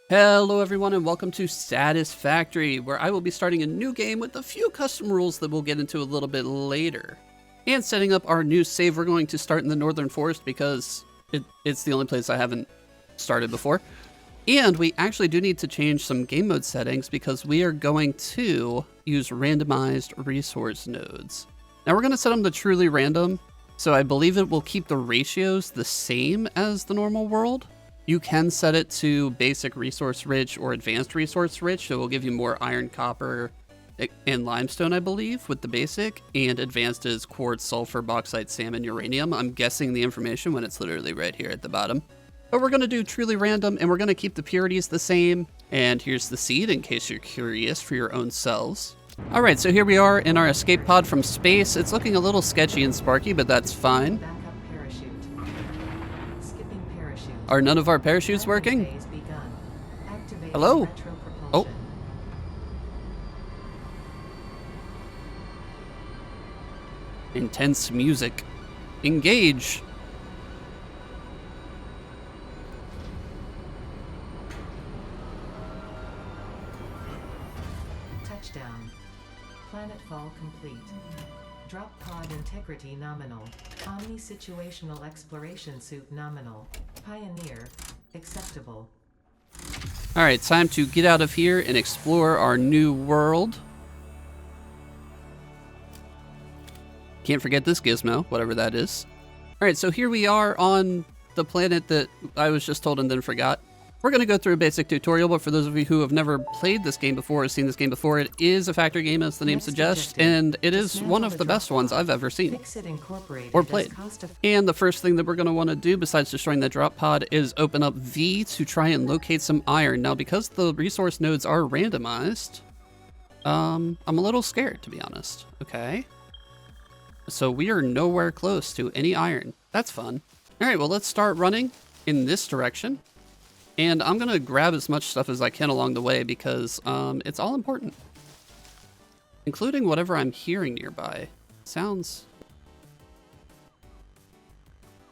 Hello everyone and welcome to Satisfactory, where I will be starting a new game with a few custom rules that we'll get into a little bit later. And setting up our new save, we're going to start in the Northern Forest because it's the only place I haven't started before. And we actually do need to change some game mode settings because we are going to use randomized resource nodes. Now we're going to set them to truly random, so I believe it will keep the ratios the same as the normal world. You can set it to basic resource rich or advanced resource rich, so it will give you more iron, copper, and limestone, I believe, with the basic, and advanced is quartz, sulfur, bauxite, salmon, uranium. I'm guessing the information when it's literally right here at the bottom. But we're going to do truly random, and we're going to keep the purities the same. And here's the seed, in case you're curious for your own selves. All right, so here we are in our escape pod from space. It's looking a little sketchy and sparky, but that's fine. Are none of our parachutes working? Hello? Oh. Intense music. Engage. Touchdown. Planetfall complete. Drop pod integrity nominal. Omni-situational exploration suit nominal. Pioneer. Acceptable. Alright, time to get out of here and explore our new world. Can't forget this gizmo, whatever that is. Alright, so here we are on the planet that I was just told and then forgot. We're going to go through a basic tutorial, but for those of you who have never played this game before or seen this game before, it is a factory game, as the name suggests, and it is one of the best ones I've ever seen or played. And the first thing that we're going to want to do, besides destroying the drop pod, is open up V to try and locate some iron. Now, because the resource nodes are randomized, I'm a little scared, to be honest. Okay. So we are nowhere close to any iron. That's fun. All right, well, let's start running in this direction. And I'm going to grab as much stuff as I can along the way because it's all important. Including whatever I'm hearing nearby. Sounds...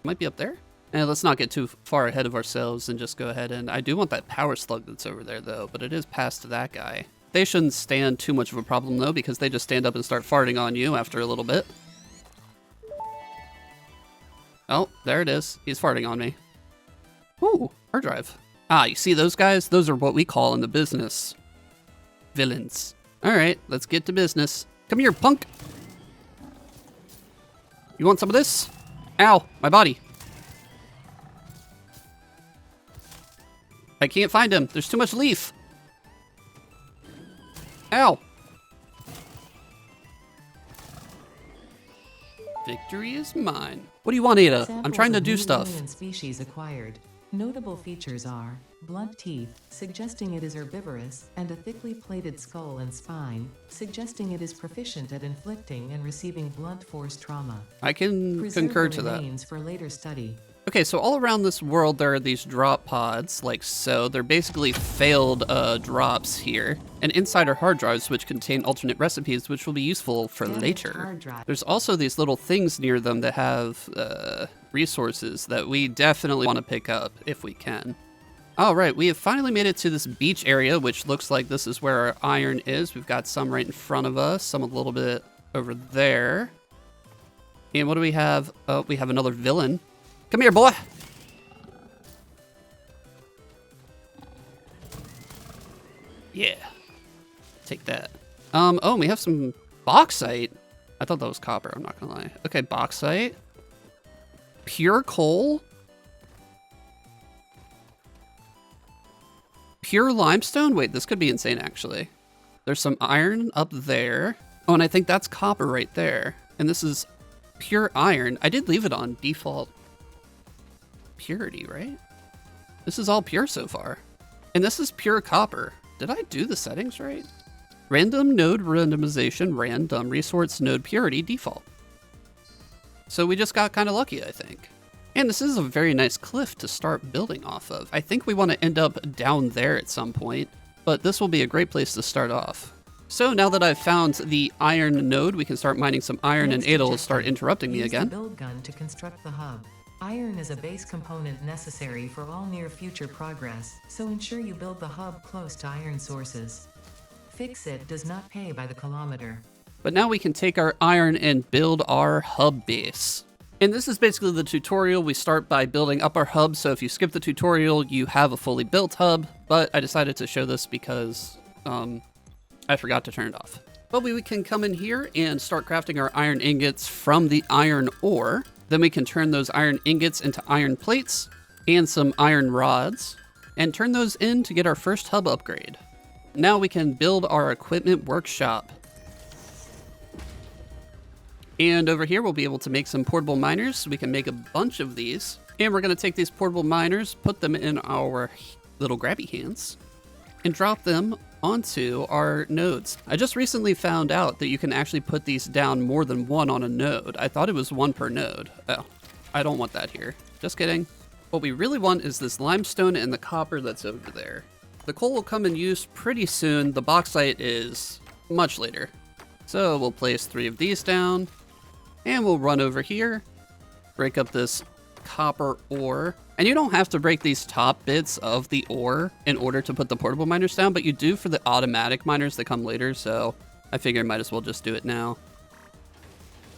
might be up there? And let's not get too far ahead of ourselves and just go ahead and... I do want that power slug that's over there though, but it is past that guy. They shouldn't stand too much of a problem though, because they just stand up and start farting on you after a little bit. Oh, there it is. He's farting on me. Ooh, hard drive. Ah, you see those guys? Those are what we call in the business villains. All right, let's get to business. Come here, punk. You want some of this? Ow, my body. I can't find him. There's too much leaf. Ow. Victory is mine. What do you want, Ada? I'm trying to do stuff. Species acquired. Notable features are blunt teeth, suggesting it is herbivorous, and a thickly plated skull and spine, suggesting it is proficient at inflicting and receiving blunt force trauma. I can concur to that. For later study. Okay, so all around this world there are these drop pods, like so. They're basically failed drops here. And inside are hard drives which contain alternate recipes which will be useful for later. There's also these little things near them that have resources that we definitely want to pick up if we can. All right, we have finally made it to this beach area, which looks like this is where our iron is. We've got some right in front of us, some a little bit over there. And what do we have? Oh, we have another villain. Come here, boy. Yeah. Take that. Oh, we have some bauxite. I thought that was copper, I'm not gonna lie. Okay, bauxite. Pure coal. Pure limestone? Wait, this could be insane, actually. There's some iron up there. Oh, and I think that's copper right there. And this is pure iron. I did leave it on default purity, right? This is all pure so far. And this is pure copper. Did I do the settings right? Random node randomization, random resource node purity default. So we just got kind of lucky, I think. And this is a very nice cliff to start building off of. I think we want to end up down there at some point, but this will be a great place to start off. So now that I've found the iron node, we can start mining some iron, and Ada will start interrupting me again. Build gun to construct the hub. Iron is a base component necessary for all near-future progress, so ensure you build the hub close to iron sources. Fix-It does not pay by the kilometer. But now we can take our iron and build our hub base. And this is basically the tutorial. We start by building up our hub, so if you skip the tutorial, you have a fully built hub, but I decided to show this because I forgot to turn it off. But we can come in here and start crafting our iron ingots from the iron ore. Then we can turn those iron ingots into iron plates and some iron rods, and turn those in to get our first hub upgrade. Now we can build our equipment workshop. And over here, we'll be able to make some portable miners. So we can make a bunch of these. And we're going to take these portable miners, put them in our little grabby hands, and drop them onto our nodes. I just recently found out that you can actually put these down more than one on a node. I thought it was one per node. Oh, I don't want that here. Just kidding. What we really want is this limestone and the copper that's over there. The coal will come in use pretty soon. The bauxite is much later. So we'll place 3 of these down. And we'll run over here, break up this copper ore. And you don't have to break these top bits of the ore in order to put the portable miners down, but you do for the automatic miners that come later, so I figure I might as well just do it now.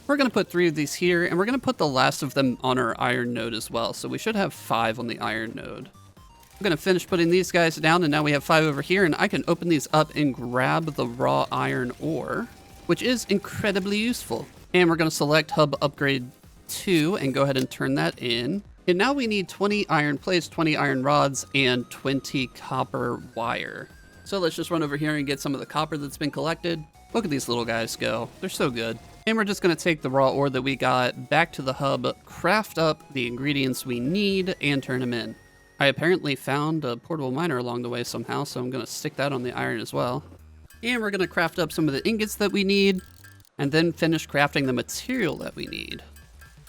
We're going to put 3 of these here, and we're going to put the last of them on our iron node as well, so we should have 5 on the iron node. I'm going to finish putting these guys down, and now we have 5 over here, and I can open these up and grab the raw iron ore, which is incredibly useful. And we're going to select Hub Upgrade 2 and go ahead and turn that in. And now we need 20 iron plates, 20 iron rods, and 20 copper wire. So let's just run over here and get some of the copper that's been collected. Look at these little guys go. They're so good. And we're just going to take the raw ore that we got back to the hub, craft up the ingredients we need, and turn them in. I apparently found a portable miner along the way somehow, so I'm going to stick that on the iron as well. And we're going to craft up some of the ingots that we need, and then finish crafting the material that we need.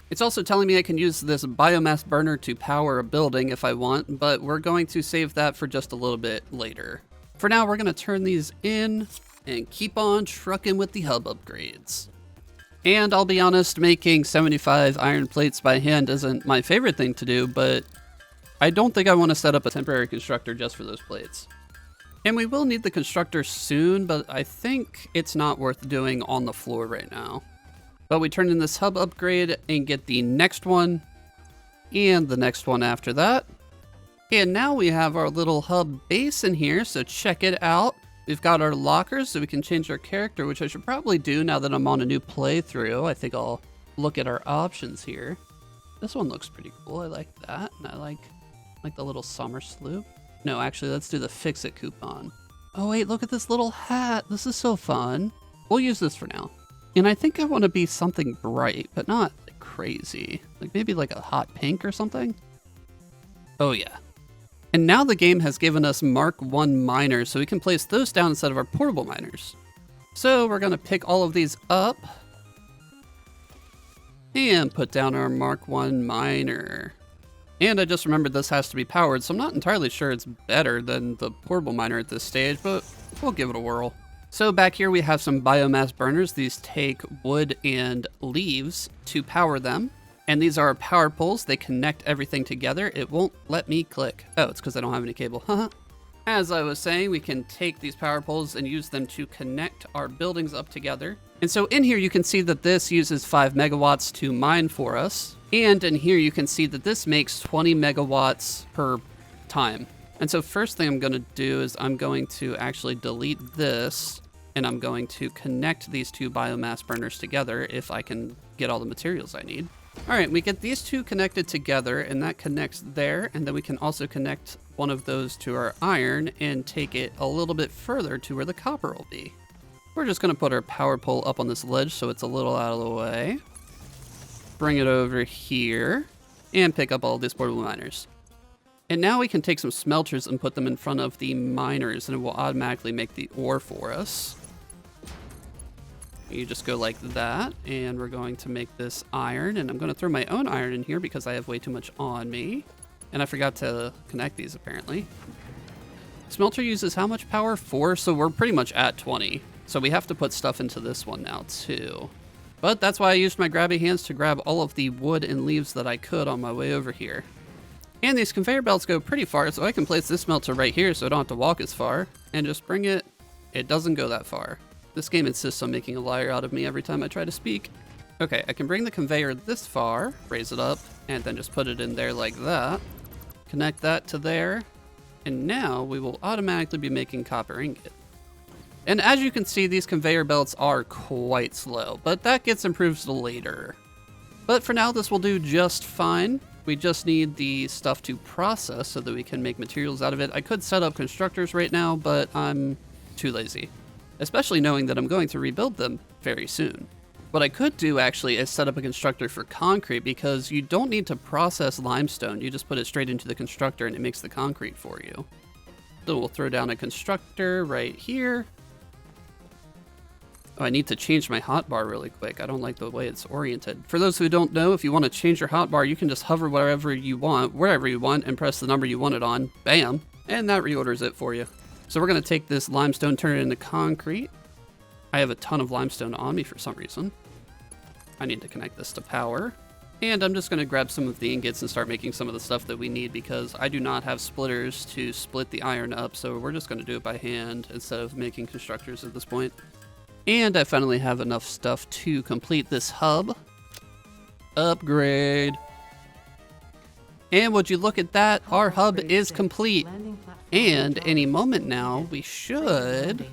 It's also telling me I can use this biomass burner to power a building if I want, but we're going to save that for just a little bit later. For now, we're going to turn these in and keep on trucking with the hub upgrades. And I'll be honest, making 75 iron plates by hand isn't my favorite thing to do, but I don't think I want to set up a temporary constructor just for those plates. And we will need the constructor soon, but I think it's not worth doing on the floor right now. But we turn in this hub upgrade and get the next one, and the next one after that. And now we have our little hub base in here, so check it out. We've got our lockers, so we can change our character, which I should probably do now that I'm on a new playthrough. I think I'll look at our options here. This one looks pretty cool. I like that, and I like the little summer sloop. No, actually, let's do the Fix-It coupon. Oh, wait, look at this little hat. This is so fun. We'll use this for now. And I think I want to be something bright, but not like crazy. Like maybe like a hot pink or something. Oh, yeah. And now the game has given us Mark 1 miners, so we can place those down instead of our portable miners. So we're going to pick all of these up and put down our Mark 1 miner. And I just remembered this has to be powered, so I'm not entirely sure it's better than the portable miner at this stage, but we'll give it a whirl. So back here we have some biomass burners. These take wood and leaves to power them. And these are power poles. They connect everything together. It won't let me click. Oh, it's because I don't have any cable. As I was saying, we can take these power poles and use them to connect our buildings up together. And so in here you can see that this uses 5 megawatts to mine for us. And in here you can see that this makes 20 megawatts per time. And so first thing I'm going to do is I'm going to actually delete this, and I'm going to connect these 2 biomass burners together if I can get all the materials I need. All right, we get these 2 connected together, and that connects there, and then we can also connect one of those to our iron and take it a little bit further to where the copper will be. We're just going to put our power pole up on this ledge so it's a little out of the way. Bring it over here, and pick up all of these portable miners. And now we can take some smelters and put them in front of the miners, and it will automatically make the ore for us. You just go like that, and we're going to make this iron, and I'm going to throw my own iron in here because I have way too much on me. And I forgot to connect these, apparently. Smelter uses how much power? 4, so we're pretty much at 20. So we have to put stuff into this one now, too. But that's why I used my grabby hands to grab all of the wood and leaves that I could on my way over here. And these conveyor belts go pretty far, so I can place this smelter right here so I don't have to walk as far. And just bring it. It doesn't go that far. This game insists on making a liar out of me every time I try to speak. Okay, I can bring the conveyor this far, raise it up, and then just put it in there like that. Connect that to there. And now we will automatically be making copper ingot. And as you can see, these conveyor belts are quite slow, but that gets improved later. But for now, this will do just fine. We just need the stuff to process so that we can make materials out of it. I could set up constructors right now, but I'm too lazy, especially knowing that I'm going to rebuild them very soon. What I could do actually is set up a constructor for concrete, because you don't need to process limestone. You just put it straight into the constructor and it makes the concrete for you. So we'll throw down a constructor right here. Oh, I need to change my hotbar really quick. I don't like the way it's oriented. For those who don't know, if you want to change your hotbar, you can just hover wherever you want, and press the number you want it on. Bam! And that reorders it for you. So we're going to take this limestone, turn it into concrete. I have a ton of limestone on me for some reason. I need to connect this to power. And I'm just going to grab some of the ingots and start making some of the stuff that we need, because I do not have splitters to split the iron up, so we're just going to do it by hand instead of making constructors at this point. And I finally have enough stuff to complete this hub. Upgrade. And would you look at that, our hub is complete. And any moment now, we should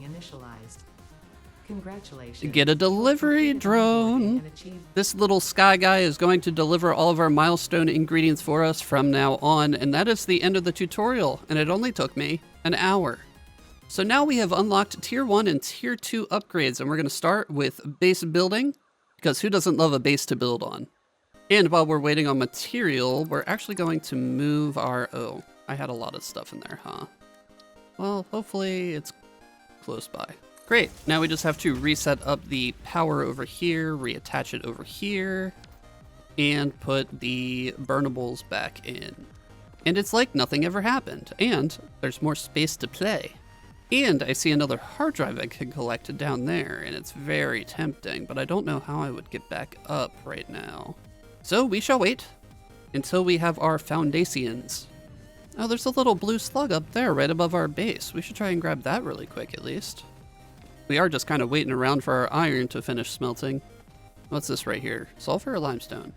get a delivery drone. This little sky guy is going to deliver all of our milestone ingredients for us from now on. And that is the end of the tutorial. And it only took me an hour. So now we have unlocked tier 1 and tier 2 upgrades, and we're going to start with base building, because who doesn't love a base to build on? And while we're waiting on material, we're actually going to move our... Oh, I had a lot of stuff in there, huh? Well, hopefully it's close by. Great, now we just have to reset up the power over here, reattach it over here, and put the burnables back in. And it's like nothing ever happened, and there's more space to play. And I see another hard drive I can collect down there, and it's very tempting, but I don't know how I would get back up right now. So we shall wait until we have our foundations. Oh, there's a little blue slug up there right above our base. We should try and grab that really quick at least. We are just kind of waiting around for our iron to finish smelting. What's this right here? Sulfur or limestone?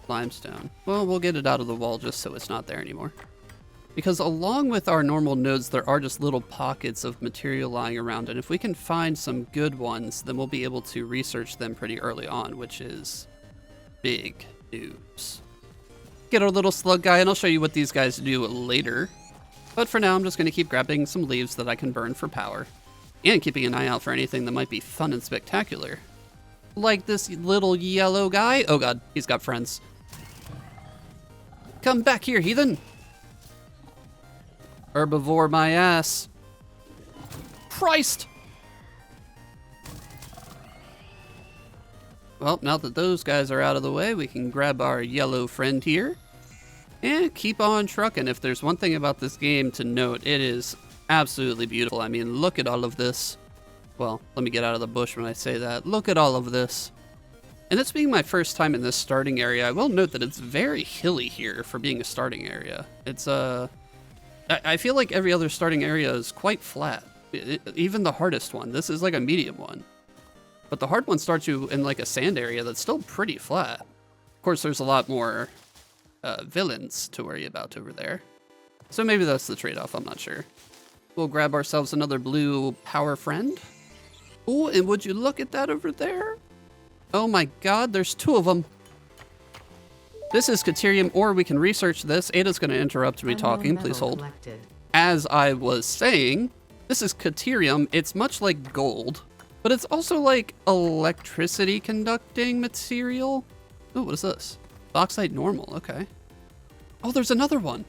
Limestone. Well, we'll get it out of the wall just so it's not there anymore. Because along with our normal nodes, there are just little pockets of material lying around, and if we can find some good ones, then we'll be able to research them pretty early on, which is big news. Get our little slug guy, and I'll show you what these guys do later. But for now, I'm just going to keep grabbing some leaves that I can burn for power, and keeping an eye out for anything that might be fun and spectacular. Like this little yellow guy. Oh god, he's got friends. Come back here, heathen! Herbivore my ass. Christ! Well, now that those guys are out of the way, we can grab our yellow friend here and keep on trucking. If there's one thing about this game to note, it is absolutely beautiful. I mean, look at all of this. Well, let me get out of the bush when I say that. Look at all of this. And this being my first time in this starting area, I will note that it's very hilly here for being a starting area. It's, I feel like every other starting area is quite flat. Even the hardest one. This is like a medium one. But the hard one starts you in like a sand area that's still pretty flat. Of course, there's a lot more villains to worry about over there. So maybe that's the trade-off, I'm not sure. We'll grab ourselves another blue power friend. Oh, and would you look at that over there? Oh my god, there's two of them. This is Caterium, or we can research this. Ada's going to interrupt me talking. Please hold. Collected. As I was saying, this is Caterium. It's much like gold, but it's also like electricity conducting material. Oh, what is this? Bauxite normal. Okay. Oh, there's another one.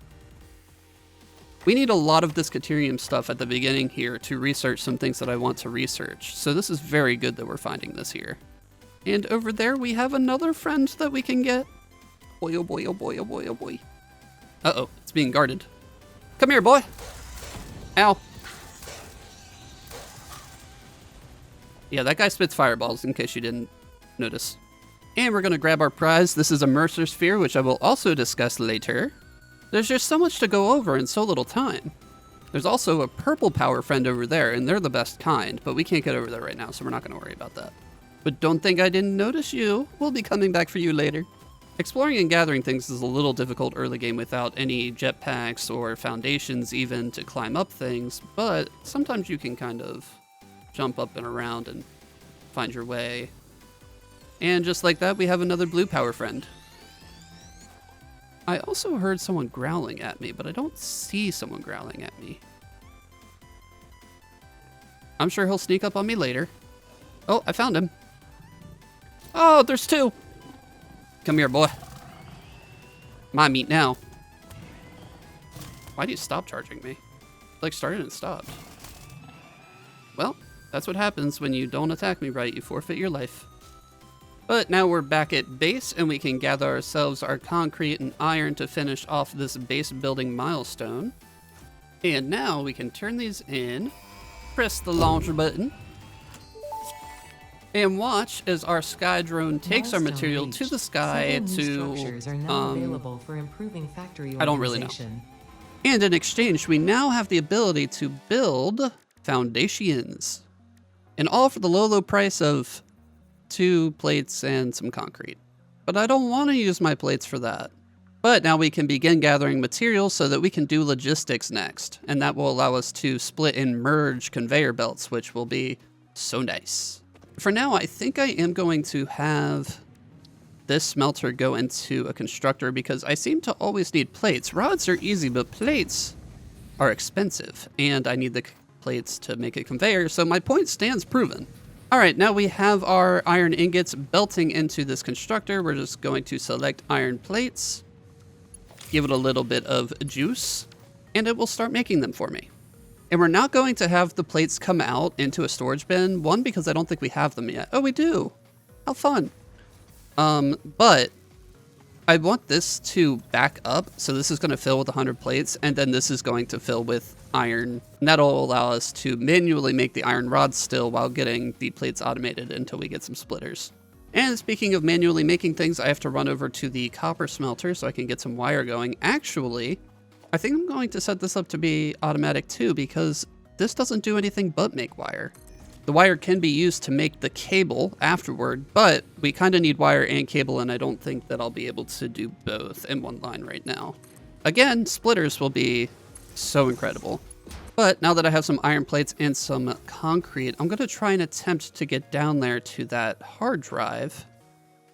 We need a lot of this Caterium stuff at the beginning here to research some things that I want to research. So this is very good that we're finding this here. And over there, we have another friend that we can get. Boy, oh boy, oh boy, oh boy, oh boy. Uh-oh, it's being guarded. Come here, boy. Ow. Yeah, that guy spits fireballs, in case you didn't notice. And we're going to grab our prize. This is a Mercer Sphere, which I will also discuss later. There's just so much to go over in so little time. There's also a purple power friend over there, and they're the best kind, but we can't get over there right now, so we're not going to worry about that. But don't think I didn't notice you. We'll be coming back for you later. Exploring and gathering things is a little difficult early game without any jetpacks or foundations even to climb up things, but sometimes you can kind of jump up and around and find your way. And just like that, we have another blue power friend. I also heard someone growling at me, but I don't see someone growling at me. I'm sure he'll sneak up on me later. Oh, I found him. Oh, there's two. Come here, boy. My meat now. Why do you stop charging me? Like, started and stopped. Well, that's what happens when you don't attack me right. You forfeit your life. But now we're back at base, and we can gather ourselves our concrete and iron to finish off this base building milestone. And now we can turn these in, press the launcher button, and watch as our sky drone takes our material to the sky to, structures are now available for improving factory I don't really know. organization. And in exchange, we now have the ability to build foundations. And all for the low price of 2 plates and some concrete. But I don't want to use my plates for that. But now we can begin gathering materials so that we can do logistics next. And that will allow us to split and merge conveyor belts, which will be so nice. For now, I think I am going to have this smelter go into a constructor because I seem to always need plates. Rods are easy, but plates are expensive. And I need the plates to make a conveyor, so my point stands proven. All right, now we have our iron ingots belting into this constructor. We're just going to select iron plates, give it a little bit of juice, and it will start making them for me. And we're not going to have the plates come out into a storage bin. One, because I don't think we have them yet. Oh, we do. How fun. But I want this to back up. So this is going to fill with 100 plates, and then this is going to fill with iron. And that'll allow us to manually make the iron rods still while getting the plates automated until we get some splitters. And speaking of manually making things, I have to run over to the copper smelter so I can get some wire going. Actually, I think I'm going to set this up to be automatic too, because this doesn't do anything but make wire. The wire can be used to make the cable afterward, but we kind of need wire and cable, and I don't think that I'll be able to do both in one line right now. Again, splitters will be so incredible. But now that I have some iron plates and some concrete, I'm going to try and attempt to get down there to that hard drive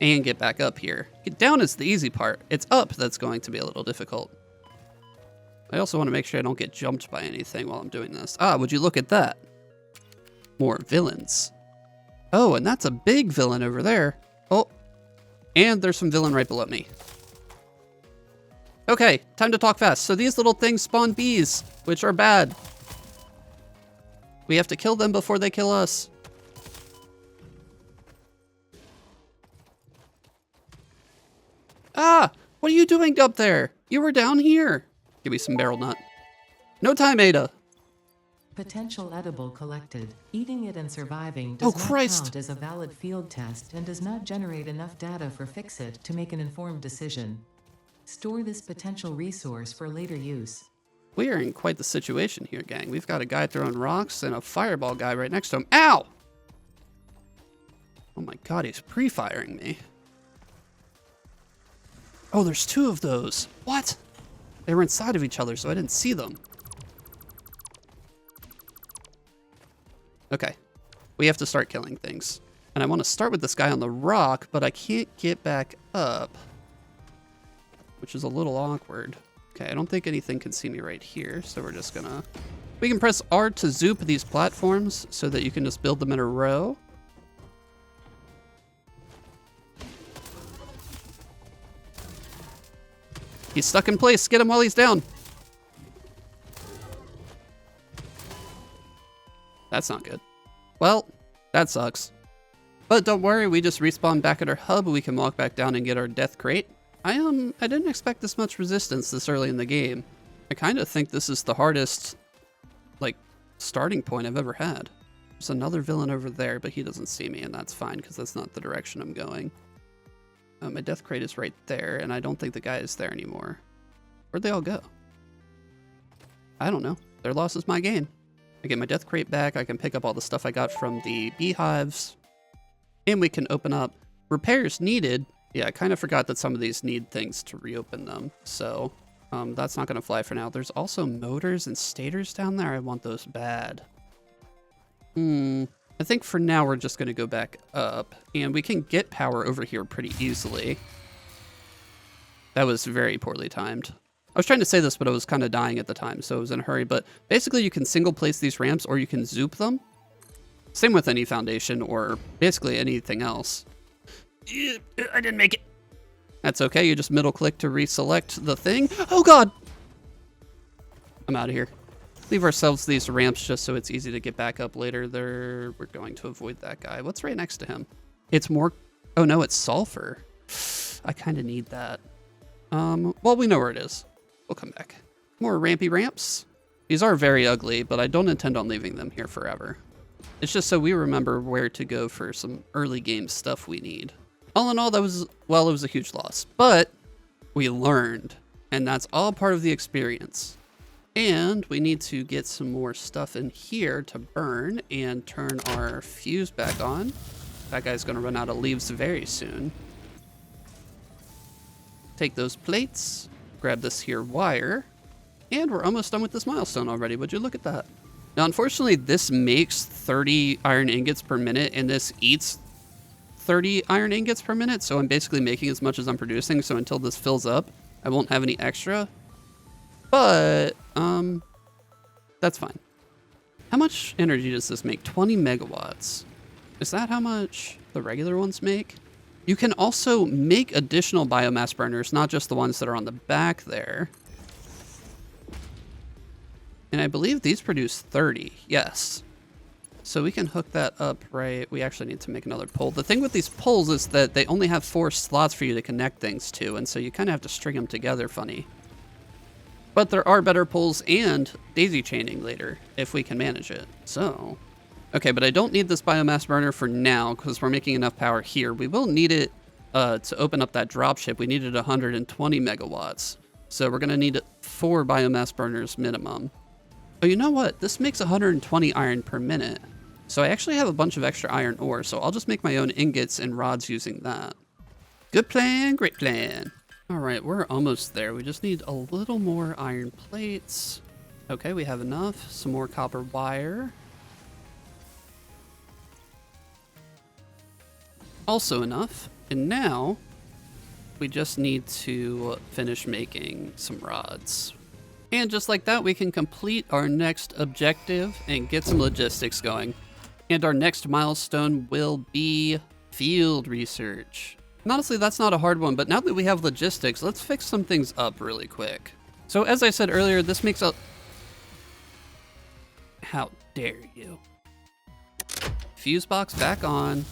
and get back up here. Get down is the easy part. It's up that's going to be a little difficult. I also want to make sure I don't get jumped by anything while I'm doing this. Ah, would you look at that? More villains. Oh, and that's a big villain over there. Oh, and there's some villain right below me. Okay, time to talk fast. So these little things spawn bees, which are bad. We have to kill them before they kill us. Ah, what are you doing up there? You were down here. Give me some barrel nut. No time, Ada. Potential edible collected. Eating it and surviving does not count as a valid field test and does not generate enough data for Fix-It to make an informed decision. Store this potential resource for later use. We are in quite the situation here, gang. We've got a guy throwing rocks and a fireball guy right next to him. Ow! Oh my god, he's pre-firing me. Oh, there's 2 of those. What? They were inside of each other, so I didn't see them. Okay. We have to start killing things. And I want to start with this guy on the rock, but I can't get back up. Which is a little awkward. Okay, I don't think anything can see me right here, so we're just gonna... We can press R to zoop these platforms so that you can just build them in a row. He's stuck in place. Get him while he's down. That's not good. Well, that sucks. But don't worry, we just respawn back at our hub. We can walk back down and get our death crate. I didn't expect this much resistance this early in the game. I kind of think this is the hardest, like, starting point I've ever had. There's another villain over there, but he doesn't see me, and that's fine, because that's not the direction I'm going. My death crate is right there, and I don't think the guy is there anymore. Where'd they all go? I don't know. Their loss is my gain. I get my death crate back, I can pick up all the stuff I got from the beehives, and we can open up repairs needed. Yeah, I kind of forgot that some of these need things to reopen them, so that's not going to fly for now. There's also motors and stators down there. I want those bad. I think for now we're just going to go back up, and we can get power over here pretty easily. That was very poorly timed. I was trying to say this, but I was kind of dying at the time, so I was in a hurry. But basically, you can single place these ramps, or you can zoop them. Same with any foundation, or basically anything else. I didn't make it. That's okay, you just middle click to reselect the thing. Oh god! I'm out of here. Leave ourselves these ramps just so it's easy to get back up later. We're going to avoid that guy. What's right next to him? It's more... Oh no, it's sulfur. I kind of need that. Well, we know where it is. We'll come back. More rampy ramps. These are very ugly, but I don't intend on leaving them here forever. It's just so we remember where to go for some early game stuff we need. All in all, that was, well, it was a huge loss, but we learned, and that's all part of the experience. And we need to get some more stuff in here to burn and turn our fuse back on. That guy's gonna run out of leaves very soon. Take those plates, grab this here wire, and we're almost done with this milestone already. Would you look at that? Now, unfortunately, this makes 30 iron ingots per minute, and this eats 30 iron ingots per minute, so I'm basically making as much as I'm producing, so until this fills up, I won't have any extra. But, that's fine. How much energy does this make? 20 megawatts. Is that how much the regular ones make? You can also make additional biomass burners, not just the ones that are on the back there. And I believe these produce 30, yes. So we can hook that up, right? We actually need to make another pole. The thing with these poles is that they only have 4 slots for you to connect things to, and so you kind of have to string them together funny. But there are better poles and daisy chaining later, if we can manage it. So, okay, but I don't need this biomass burner for now, because we're making enough power here. We will need it to open up that dropship. We needed 120 megawatts. So we're going to need 4 biomass burners minimum. Oh, you know what? This makes 120 iron per minute. So I actually have a bunch of extra iron ore, so I'll just make my own ingots and rods using that. Good plan, great plan. All right, we're almost there. We just need a little more iron plates. Okay, we have enough. Some more copper wire. Also enough. And now we just need to finish making some rods. And just like that, we can complete our next objective and get some logistics going. And our next milestone will be field research. And honestly, that's not a hard one, but now that we have logistics, let's fix some things up really quick. So as I said earlier, this makes a... How dare you? Fuse box back on.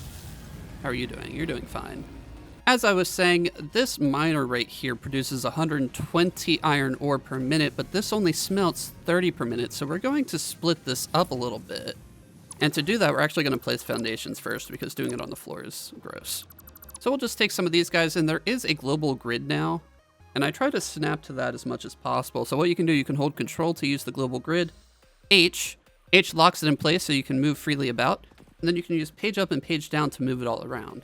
How are you doing? You're doing fine. As I was saying, this miner right here produces 120 iron ore per minute, but this only smelts 30 per minute, so we're going to split this up a little bit. And to do that, we're actually going to place foundations first, because doing it on the floor is gross. So we'll just take some of these guys, and there is a global grid now, and I try to snap to that as much as possible. So what you can do, you can hold control to use the global grid. H locks it in place so you can move freely about, and then you can use page up and page down to move it all around.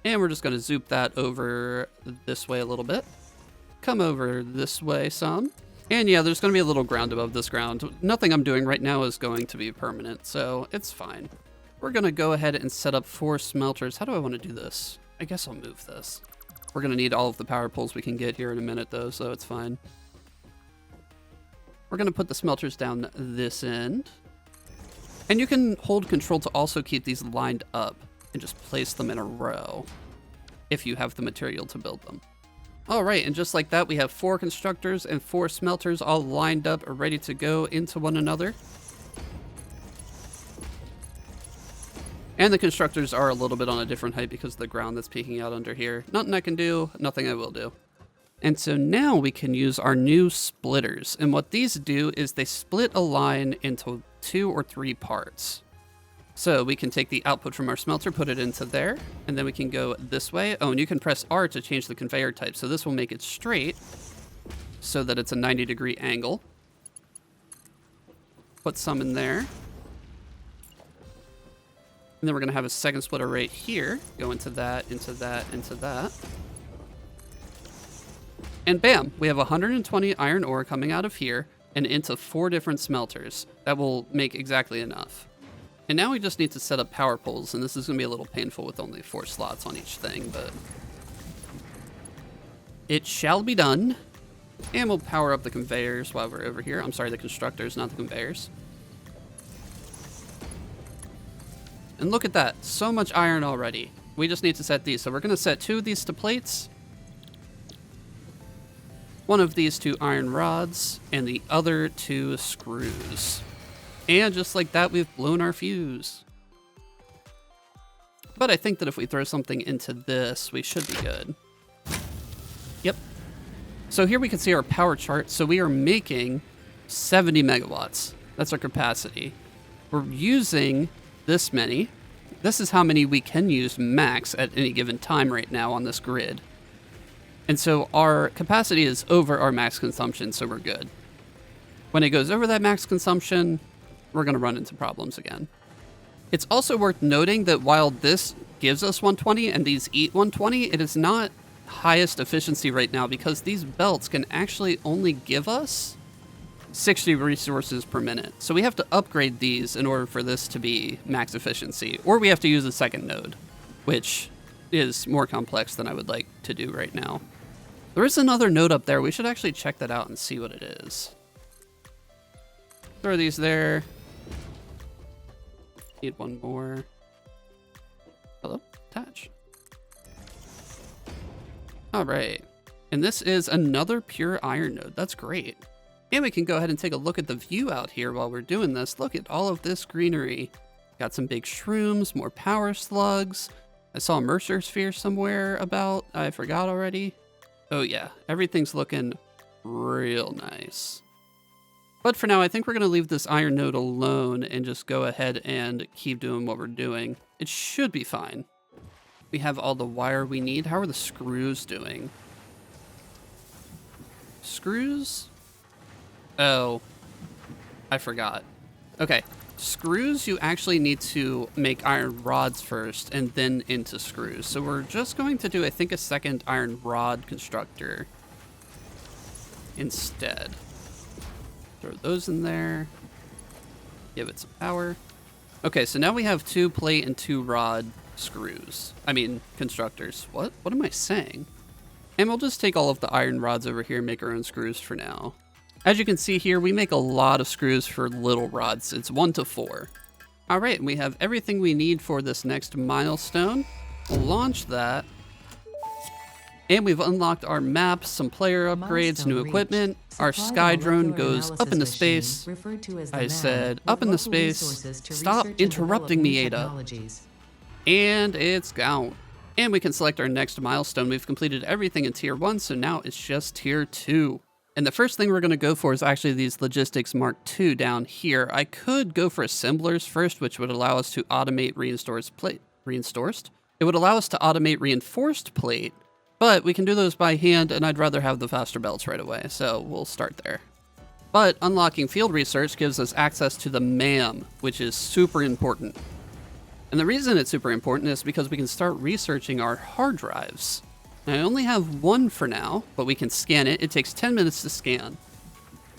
And we're just going to zoop that over this way a little bit. Come over this way some. And yeah, there's going to be a little ground above this ground. Nothing I'm doing right now is going to be permanent, so it's fine. We're going to go ahead and set up 4 smelters. How do I want to do this? I guess I'll move this. We're going to need all of the power poles we can get here in a minute, though, so it's fine. We're going to put the smelters down this end. And you can hold control to also keep these lined up and just place them in a row if you have the material to build them. All right, and just like that, we have 4 constructors and 4 smelters all lined up, ready to go into one another. And the constructors are a little bit on a different height because of the ground that's peeking out under here. Nothing I can do, nothing I will do. And so now we can use our new splitters. And what these do is they split a line into 2 or 3 parts. So we can take the output from our smelter, put it into there, and then we can go this way. Oh, and you can press R to change the conveyor type. So this will make it straight so that it's a 90-degree angle. Put some in there. And then we're going to have a second splitter right here. Go into that, into that, into that. And bam, we have 120 iron ore coming out of here and into 4 different smelters. That will make exactly enough. And now we just need to set up power poles, and this is going to be a little painful with only 4 slots on each thing, but it shall be done. And we'll power up the conveyors while we're over here. I'm sorry, the constructors, not the conveyors. And look at that, so much iron already. We just need to set these. So we're going to set 2 of these to plates, 1 of these to iron rods, and the other to screws. And just like that, we've blown our fuse. But I think that if we throw something into this, we should be good. Yep. So here we can see our power chart. So we are making 70 megawatts. That's our capacity. We're using this many. This is how many we can use max at any given time right now on this grid. And so our capacity is over our max consumption, so we're good. When it goes over that max consumption, we're going to run into problems again. It's also worth noting that while this gives us 120 and these eat 120, it is not highest efficiency right now because these belts can actually only give us 60 resources per minute. So we have to upgrade these in order for this to be max efficiency, or we have to use a second node, which is more complex than I would like to do right now. There is another node up there. We should actually check that out and see what it is. Throw these there. Need 1 more. Hello? Attach. All right. And this is another pure iron node. That's great. And we can go ahead and take a look at the view out here while we're doing this. Look at all of this greenery. Got some big shrooms, more power slugs. I saw a Mercer sphere somewhere about. I forgot already. Oh yeah, everything's looking real nice. But for now, I think we're going to leave this iron node alone and just go ahead and keep doing what we're doing. It should be fine. We have all the wire we need. How are the screws doing? Screws? Oh, I forgot. Okay, screws, you actually need to make iron rods first and then into screws. So we're just going to do, I think, a second iron rod constructor instead. Throw those in there. Give it some power. Okay, so now we have 2 plate and 2 rod screws. I mean, constructors. What am I saying? And we'll just take all of the iron rods over here and make our own screws for now. As you can see here, we make a lot of screws for little rods. It's 1 to 4. All right, and we have everything we need for this next milestone. We'll launch that. And we've unlocked our maps, some player upgrades, new equipment. Our sky drone goes up into space. I said up into space. Stop interrupting me, Ada. And it's gone. And we can select our next milestone. We've completed everything in Tier 1, so now it's just Tier 2. And the first thing we're going to go for is actually these Logistics Mark II down here. I could go for assemblers first, which would allow us to automate reinforced plate. Reinforced? It would allow us to automate reinforced plate, but we can do those by hand, and I'd rather have the faster belts right away, so we'll start there. But unlocking field research gives us access to the MAM, which is super important. And the reason it's super important is because we can start researching our hard drives. Now, I only have 1 for now, but we can scan it. It takes 10 minutes to scan.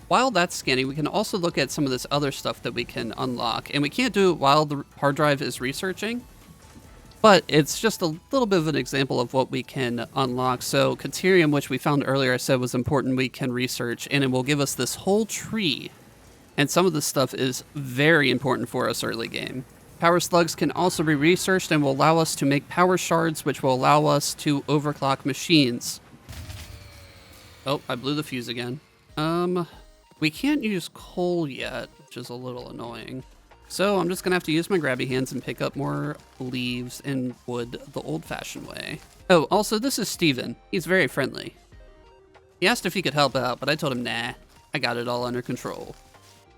While that's scanning, we can also look at some of this other stuff that we can unlock. And we can't do it while the hard drive is researching, but it's just a little bit of an example of what we can unlock. So Caterium, which we found earlier, I said was important, we can research, and it will give us this whole tree. And some of this stuff is very important for us early game. Power slugs can also be researched and will allow us to make power shards, which will allow us to overclock machines. Oh, I blew the fuse again. We can't use coal yet, which is a little annoying. So I'm just gonna have to use my grabby hands and pick up more leaves and wood the old-fashioned way. Oh, also, this is Steven. He's very friendly. He asked if he could help out, but I told him, nah, I got it all under control.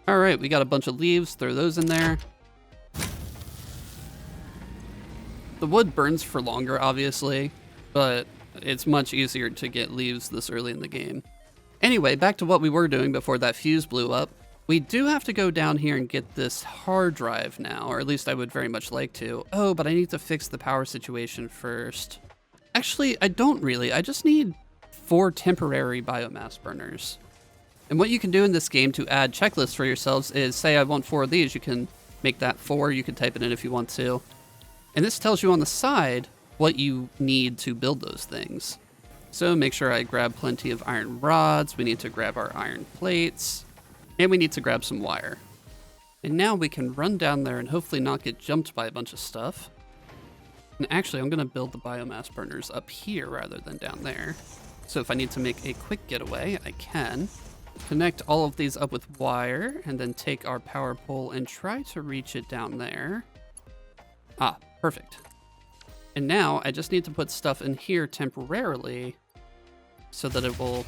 All right, we got a bunch of leaves. Throw those in there. The wood burns for longer, obviously, but it's much easier to get leaves this early in the game. Anyway, back to what we were doing before that fuse blew up. We do have to go down here and get this hard drive now, or at least I would very much like to. Oh, but I need to fix the power situation first. Actually, I don't really. I just need 4 temporary biomass burners. And what you can do in this game to add checklists for yourselves is say I want 4 of these, you can make that 4, you can type it in if you want to. And this tells you on the side what you need to build those things. So make sure I grab plenty of iron rods, we need to grab our iron plates, and we need to grab some wire. And now we can run down there and hopefully not get jumped by a bunch of stuff. And actually, I'm going to build the biomass burners up here rather than down there. So if I need to make a quick getaway, I can. Connect all of these up with wire, and then take our power pole and try to reach it down there. Ah, perfect. And now I just need to put stuff in here temporarily so that it will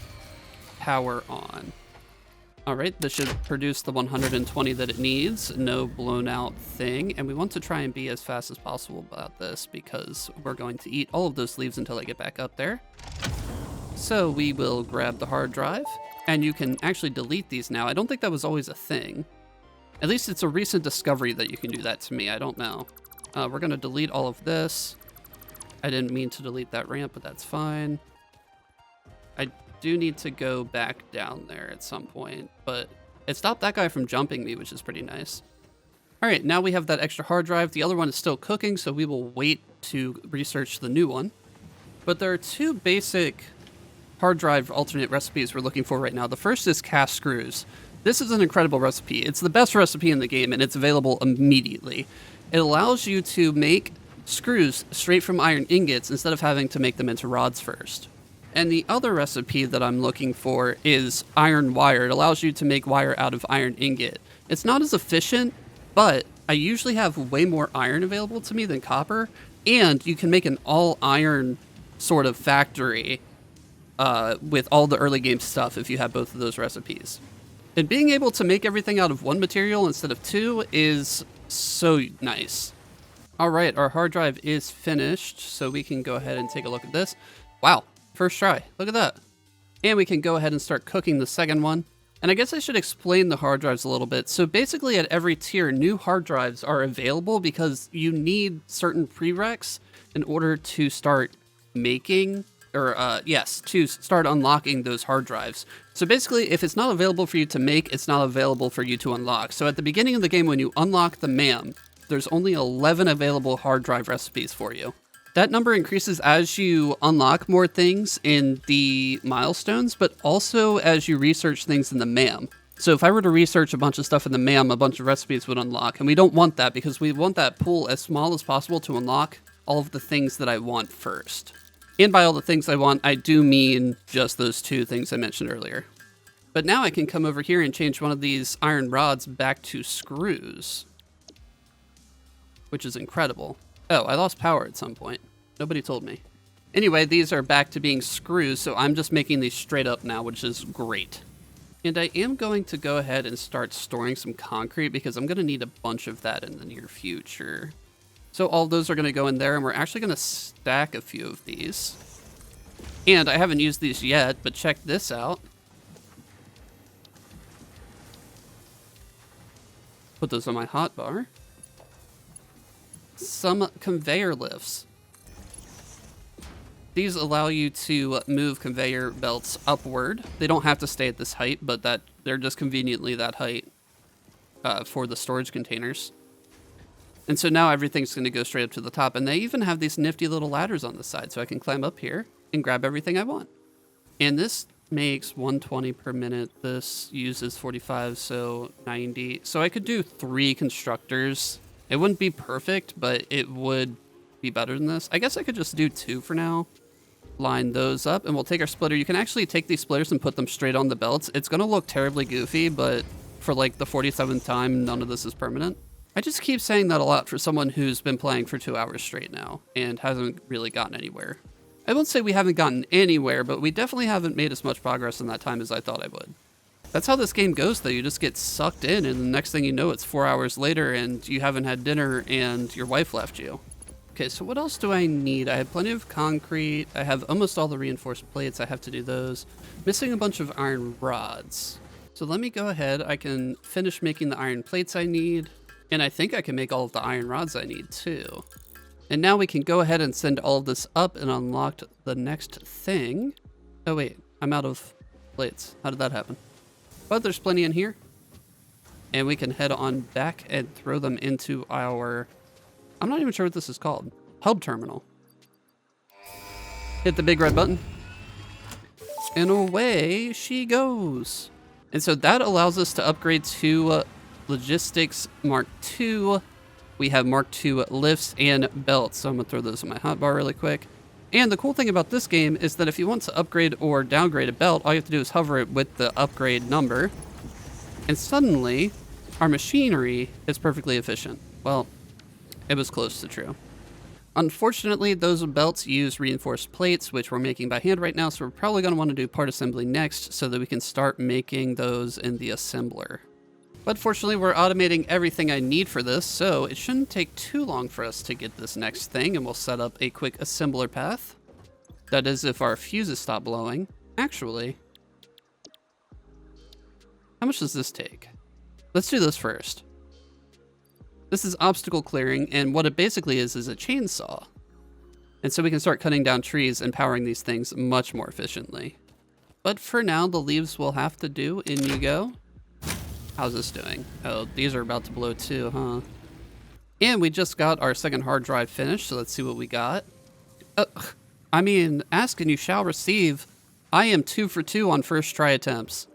power on. All right, this should produce the 120 that it needs, no blown out thing. And we want to try and be as fast as possible about this because we're going to eat all of those leaves until I get back up there. So we will grab the hard drive, and you can actually delete these now. I don't think that was always a thing. At least it's a recent discovery that you can do that to me. I don't know. We're going to delete all of this. I didn't mean to delete that ramp, but that's fine. I do need to go back down there at some point, but it stopped that guy from jumping me, which is pretty nice. All right, now we have that extra hard drive. The other one is still cooking, so we will wait to research the new one. But there are 2 basic hard drive alternate recipes we're looking for right now. The first is cast screws. This is an incredible recipe. It's the best recipe in the game, and it's available immediately. It allows you to make screws straight from iron ingots instead of having to make them into rods first. And the other recipe that I'm looking for is iron wire. It allows you to make wire out of iron ingot. It's not as efficient, but I usually have way more iron available to me than copper, and you can make an all-iron sort of factory with all the early game stuff if you have both of those recipes. And being able to make everything out of one material instead of 2 is so nice. All right, our hard drive is finished, so we can go ahead and take a look at this. Wow, first try, look at that. And we can go ahead and start cooking the second one. And I guess I should explain the hard drives a little bit. So basically at every tier, new hard drives are available because you need certain prereqs in order to start making, to start unlocking those hard drives. So basically, if it's not available for you to make, it's not available for you to unlock. So at the beginning of the game, when you unlock the MAM, there's only 11 available hard drive recipes for you. That number increases as you unlock more things in the milestones, but also as you research things in the MAM. So if I were to research a bunch of stuff in the MAM, a bunch of recipes would unlock, and we don't want that because we want that pool as small as possible to unlock all of the things that I want first. And by all the things I want, I do mean just those 2 things I mentioned earlier. But now I can come over here and change one of these iron rods back to screws, which is incredible. Oh, I lost power at some point. Nobody told me. Anyway, these are back to being screws, so I'm just making these straight up now, which is great. And I am going to go ahead and start storing some concrete because I'm going to need a bunch of that in the near future. So all those are going to go in there, and we're actually going to stack a few of these. And I haven't used these yet, but check this out. Put those on my hotbar. Some conveyor lifts. These allow you to move conveyor belts upward. They don't have to stay at this height, but they're just conveniently that height for the storage containers. And so now everything's going to go straight up to the top. And they even have these nifty little ladders on the side, so I can climb up here and grab everything I want. And this makes 120 per minute. This uses 45, so 90. So I could do 3 constructors. It wouldn't be perfect, but it would be better than this. I guess I could just do 2 for now. Line those up, and we'll take our splitter. You can actually take these splitters and put them straight on the belts. It's going to look terribly goofy, but for like the 47th time, none of this is permanent. I just keep saying that a lot for someone who's been playing for 2 hours straight now and hasn't really gotten anywhere. I won't say we haven't gotten anywhere, but we definitely haven't made as much progress in that time as I thought I would. That's how this game goes, though. You just get sucked in, and the next thing you know, it's 4 hours later, and you haven't had dinner, and your wife left you. Okay, so what else do I need? I have plenty of concrete. I have almost all the reinforced plates. I have to do those. Missing a bunch of iron rods. So let me go ahead. I can finish making the iron plates I need. And I think I can make all of the iron rods I need too. And now we can go ahead and send all of this up and unlock the next thing. Oh wait, I'm out of plates. How did that happen? But there's plenty in here. And we can head on back and throw them into our... I'm not even sure what this is called. Hub terminal. Hit the big red button. And away she goes. And so that allows us to upgrade to Logistics Mark II. We have Mark II lifts and belts. So I'm going to throw those in my hotbar really quick. And the cool thing about this game is that if you want to upgrade or downgrade a belt, all you have to do is hover it with the upgrade number. And suddenly, our machinery is perfectly efficient. Well, it was close to true. Unfortunately, those belts use reinforced plates, which we're making by hand right now, so we're probably going to want to do part assembly next so that we can start making those in the assembler. But fortunately, we're automating everything I need for this, so it shouldn't take too long for us to get this next thing, and we'll set up a quick assembler path. That is if our fuses stop blowing. Actually, how much does this take? Let's do this first. This is obstacle clearing, and what it basically is a chainsaw. And so we can start cutting down trees and powering these things much more efficiently. But for now, the leaves will have to do. In you go. How's this doing? Oh, these are about to blow too, huh? And we just got our second hard drive finished, so let's see what we got. I mean, ask and you shall receive. I am 2 for 2 on first try attempts.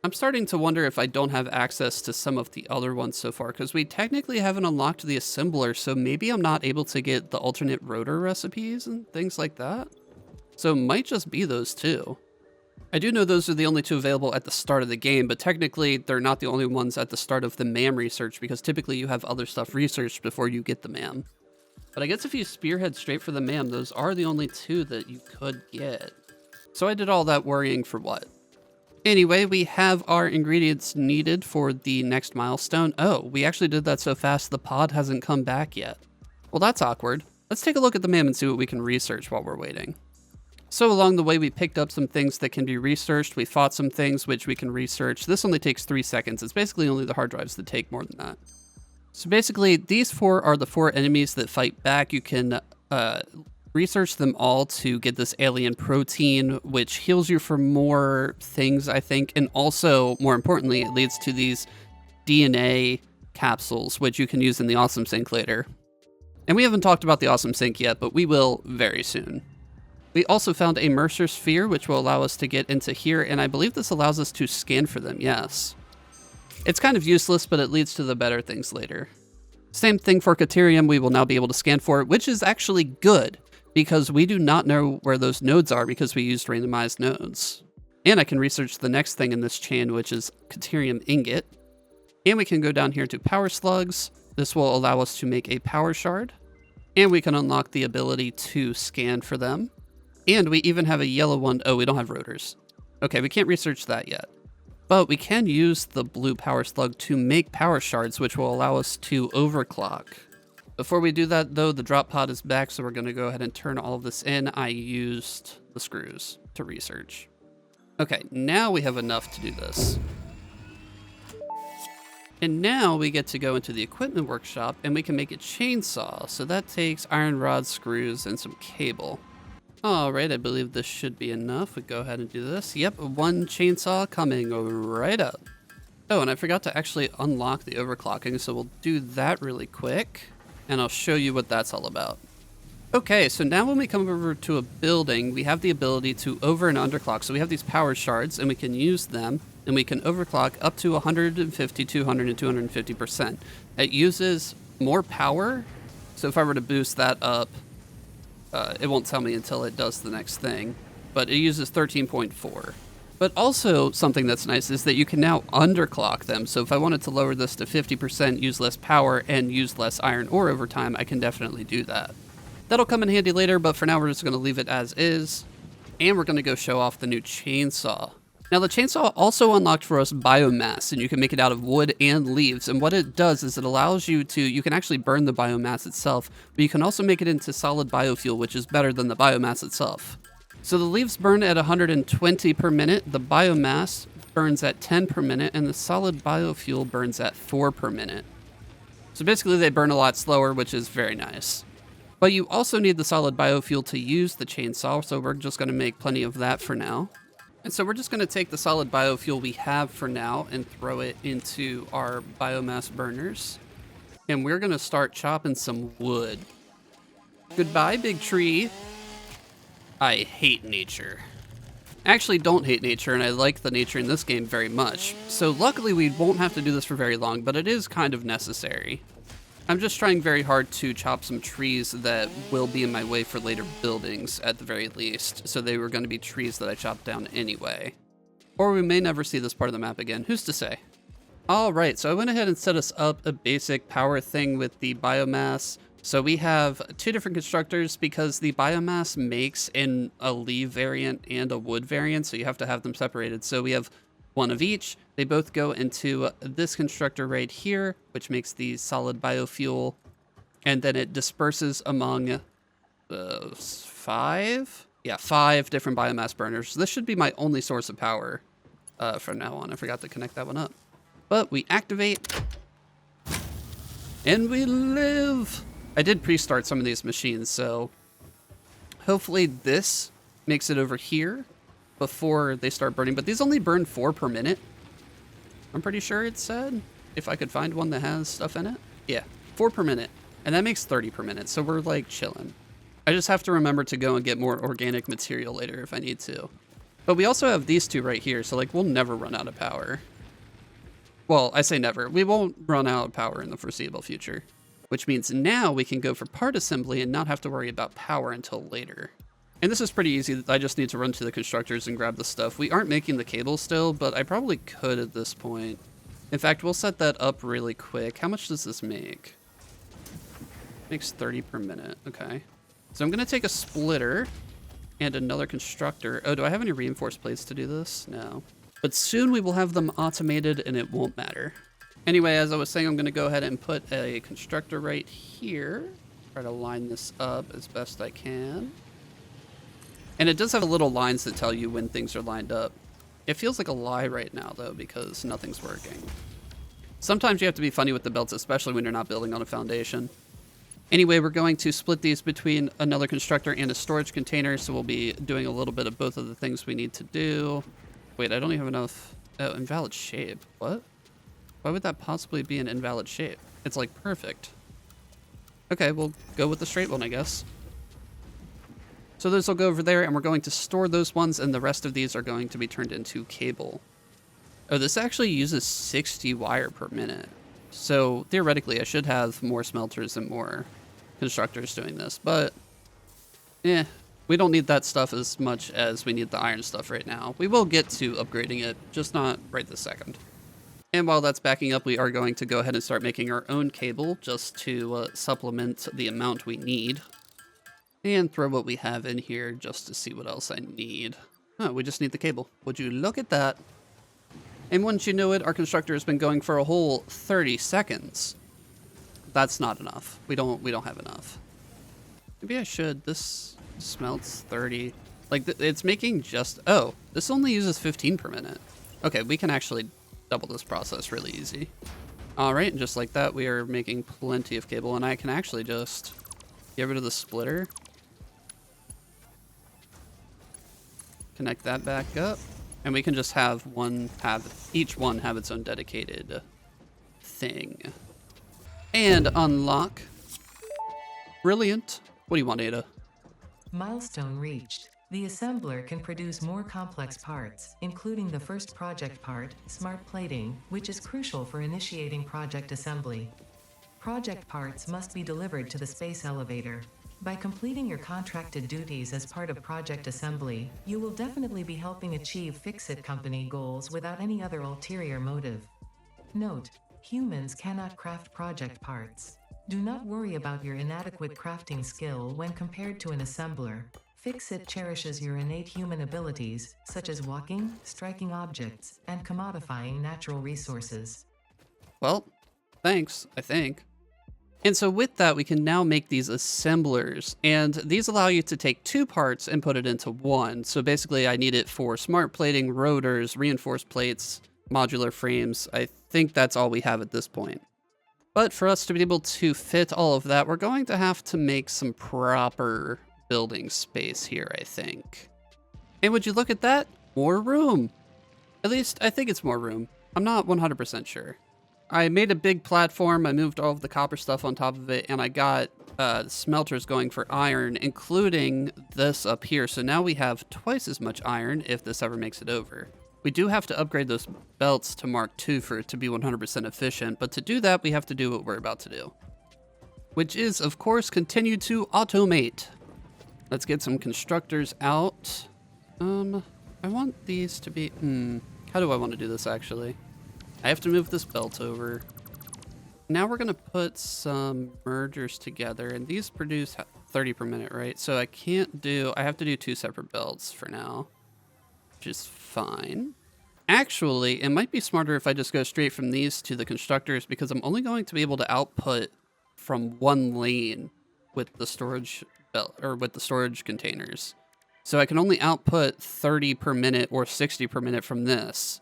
I'm starting to wonder if I don't have access to some of the other ones so far, because we technically haven't unlocked the assembler, so maybe I'm not able to get the alternate rotor recipes and things like that. So it might just be those two. I do know those are the only two available at the start of the game, but technically they're not the only ones at the start of the MAM research, because typically you have other stuff researched before you get the MAM. But I guess if you spearhead straight for the MAM, those are the only two that you could get. So I did all that worrying for what? Anyway, we have our ingredients needed for the next milestone. Oh, we actually did that so fast the pod hasn't come back yet. Well, that's awkward. Let's take a look at the MAM and see what we can research while we're waiting. So along the way, we picked up some things that can be researched. We fought some things which we can research. This only takes 3 seconds. It's basically only the hard drives that take more than that. So basically, these 4 are the 4 enemies that fight back. You can research them all to get this alien protein, which heals you for more things, I think. And also, more importantly, it leads to these DNA capsules, which you can use in the Awesome Sync later. And we haven't talked about the Awesome Sync yet, but we will very soon. We also found a Mercer sphere, which will allow us to get into here, and I believe this allows us to scan for them, yes. It's kind of useless, but it leads to the better things later. Same thing for Caterium, we will now be able to scan for it, which is actually good, because we do not know where those nodes are because we used randomized nodes. And I can research the next thing in this chain, which is Caterium ingot. And we can go down here to power slugs. This will allow us to make a power shard. And we can unlock the ability to scan for them. And we even have a yellow one. Oh, we don't have rotors. Okay, we can't research that yet. But we can use the blue power slug to make power shards, which will allow us to overclock. Before we do that, though, the drop pod is back, so we're going to go ahead and turn all of this in. I used the screws to research. Okay, now we have enough to do this. And now we get to go into the equipment workshop, and we can make a chainsaw. So that takes iron rods, screws, and some cable. All right, I believe this should be enough. We go ahead and do this. Yep, 1 chainsaw coming right up. Oh, and I forgot to actually unlock the overclocking, so we'll do that really quick. And I'll show you what that's all about. Okay, so now when we come over to a building, we have the ability to over and underclock. So we have these power shards, and we can use them, and we can overclock up to 150, 200, and 250%. It uses more power, so if I were to boost that up, it won't tell me until it does the next thing, but it uses 13.4. But also something that's nice is that you can now underclock them. So if I wanted to lower this to 50%, use less power, and use less iron ore over time, I can definitely do that. That'll come in handy later, but for now we're just going to leave it as is. And we're going to go show off the new chainsaw. Now the chainsaw also unlocked for us biomass, and you can make it out of wood and leaves. And what it does is it allows you to, you can actually burn the biomass itself, but you can also make it into solid biofuel, which is better than the biomass itself. So the leaves burn at 120 per minute, the biomass burns at 10 per minute, and the solid biofuel burns at 4 per minute. So basically they burn a lot slower, which is very nice. But you also need the solid biofuel to use the chainsaw, so we're just going to make plenty of that for now. And so we're just going to take the solid biofuel we have for now and throw it into our biomass burners. And we're going to start chopping some wood. Goodbye, big tree. I hate nature. I actually don't hate nature, and I like the nature in this game very much. So luckily we won't have to do this for very long, but it is kind of necessary. I'm just trying very hard to chop some trees that will be in my way for later buildings, at the very least. So they were going to be trees that I chopped down anyway. Or we may never see this part of the map again, who's to say? Alright, so I went ahead and set us up a basic power thing with the biomass. So we have two different constructors because the biomass makes in a leaf variant and a wood variant, so you have to have them separated. So we have one of each. They both go into this constructor right here, which makes the solid biofuel, and then it disperses among five different biomass burners. This should be my only source of power from now on. I forgot to connect that one up. But we activate, and we live. I did pre-start some of these machines, so hopefully this makes it over here before they start burning. But these only burn 4 per minute. I'm pretty sure it said, if I could find one that has stuff in it. Yeah, 4 per minute. And that makes 30 per minute, so we're like chilling. I just have to remember to go and get more organic material later if I need to. But we also have these two right here, so like we'll never run out of power. Well, I say never. We won't run out of power in the foreseeable future. Which means now we can go for part assembly and not have to worry about power until later. And this is pretty easy. I just need to run to the constructors and grab the stuff. We aren't making the cable still, but I probably could at this point. In fact, we'll set that up really quick. How much does this make? Makes 30 per minute. Okay. So I'm going to take a splitter and another constructor. Oh, do I have any reinforced plates to do this? No. But soon we will have them automated and it won't matter. Anyway, as I was saying, I'm going to go ahead and put a constructor right here. Try to line this up as best I can. And it does have little lines that tell you when things are lined up. It feels like a lie right now, though, because nothing's working. Sometimes you have to be funny with the belts, especially when you're not building on a foundation. Anyway, we're going to split these between another constructor and a storage container, so we'll be doing a little bit of both of the things we need to do. Wait, I don't even have enough... Oh, invalid shape. What? Why would that possibly be an invalid shape? It's like perfect. Okay, we'll go with the straight one, I guess. So those will go over there, and we're going to store those ones, and the rest of these are going to be turned into cable. Oh, this actually uses 60 wire per minute. So theoretically, I should have more smelters and more constructors doing this, but we don't need that stuff as much as we need the iron stuff right now. We will get to upgrading it, just not right this second. And while that's backing up, we are going to go ahead and start making our own cable just to supplement the amount we need. And throw what we have in here just to see what else I need. Oh, we just need the cable. Would you look at that? And once you know it, our constructor has been going for a whole 30 seconds. That's not enough. We don't have enough. Maybe I should. This smelts 30. Like, it's making just... Oh, this only uses 15 per minute. Okay, we can actually... double this process really easy. All right, and just like that, we are making plenty of cable, and I can actually just get rid of the splitter. Connect that back up, and we can just have each one have its own dedicated thing. And unlock. Brilliant. What do you want, Ada? Milestone reached. The assembler can produce more complex parts, including the first project part, smart plating, which is crucial for initiating project assembly. Project parts must be delivered to the space elevator. By completing your contracted duties as part of project assembly, you will definitely be helping achieve Fix-It Company goals without any other ulterior motive. Note: humans cannot craft project parts. Do not worry about your inadequate crafting skill when compared to an assembler. Fix-It cherishes your innate human abilities, such as walking, striking objects, and commodifying natural resources. Well, thanks, I think. And so with that, we can now make these assemblers, and these allow you to take two parts and put it into one. So basically I need it for smart plating, rotors, reinforced plates, modular frames. I think that's all we have at this point. But for us to be able to fit all of that, we're going to have to make some proper building space here, I think. And would you look at that? More room. At least I think it's more room. I'm not 100% sure. I made a big platform, I moved all of the copper stuff on top of it, and I got smelters going for iron, including this up here. So now we have twice as much iron if this ever makes it over. We do have to upgrade those belts to Mark II for it to be 100% efficient, but to do that, we have to do what we're about to do. Which is, of course, continue to automate. Let's get some constructors out. I want these to be, how do I want to do this actually? I have to move this belt over. Now we're gonna put some mergers together, and these produce 30 per minute, right? So I have to do two separate belts for now, which is fine. Actually, it might be smarter if I just go straight from these to the constructors, because I'm only going to be able to output from one lane with the storage belt, or with the storage containers. So I can only output 30 per minute or 60 per minute from this.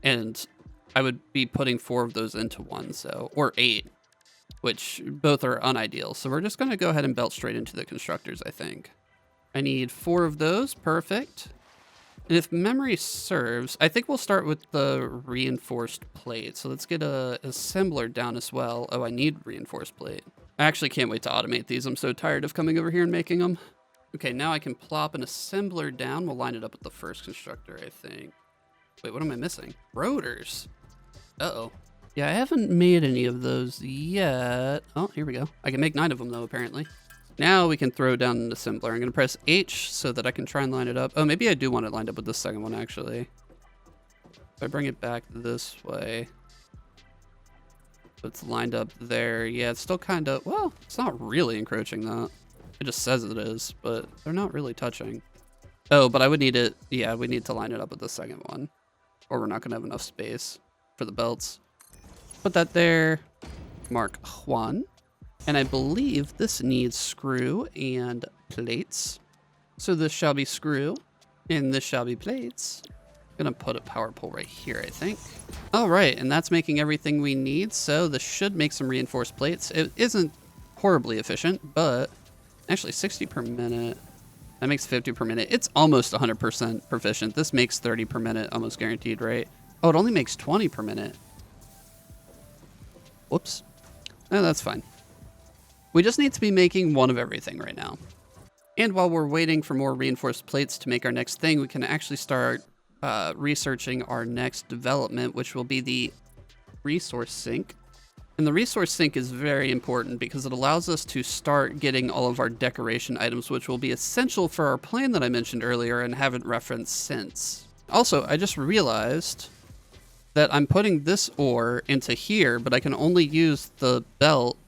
And I would be putting 4 of those into one, so, or 8, which both are unideal. So we're just gonna go ahead and belt straight into the constructors, I think. I need 4 of those, perfect. And if memory serves, I think we'll start with the reinforced plate. So let's get a assembler down as well. Oh, I need reinforced plate. I actually can't wait to automate these. I'm so tired of coming over here and making them. Okay, now I can plop an assembler down. We'll line it up with the first constructor, I think. Wait, what am I missing? Rotors. Uh-oh. Yeah, I haven't made any of those yet. Oh, here we go. I can make 9 of them, though, apparently. Now we can throw down an assembler. I'm going to press H so that I can try and line it up. Oh, maybe I do want it lined up with the second one, actually. If I bring it back this way. So it's lined up there. Yeah, it's still kind of... Well, it's not really encroaching that. It just says it is, but they're not really touching. Oh, but I would need it... Yeah, we need to line it up with the second one. Or we're not going to have enough space for the belts. Put that there. Mark 1. And I believe this needs screw and plates. So this shall be screw, and this shall be plates. Gonna put a power pole right here, I think. All right, and that's making everything we need. So this should make some reinforced plates. It isn't horribly efficient, but actually 60 per minute. That makes 50 per minute. It's almost 100% proficient. This makes 30 per minute, almost guaranteed, right? Oh, it only makes 20 per minute. Whoops. Oh, that's fine. We just need to be making one of everything right now. And while we're waiting for more reinforced plates to make our next thing, we can actually start researching our next development, which will be the resource sink. And the resource sink is very important because it allows us to start getting all of our decoration items, which will be essential for our plan that I mentioned earlier and haven't referenced since. Also, I just realized that I'm putting this ore into here, but I can only use the belt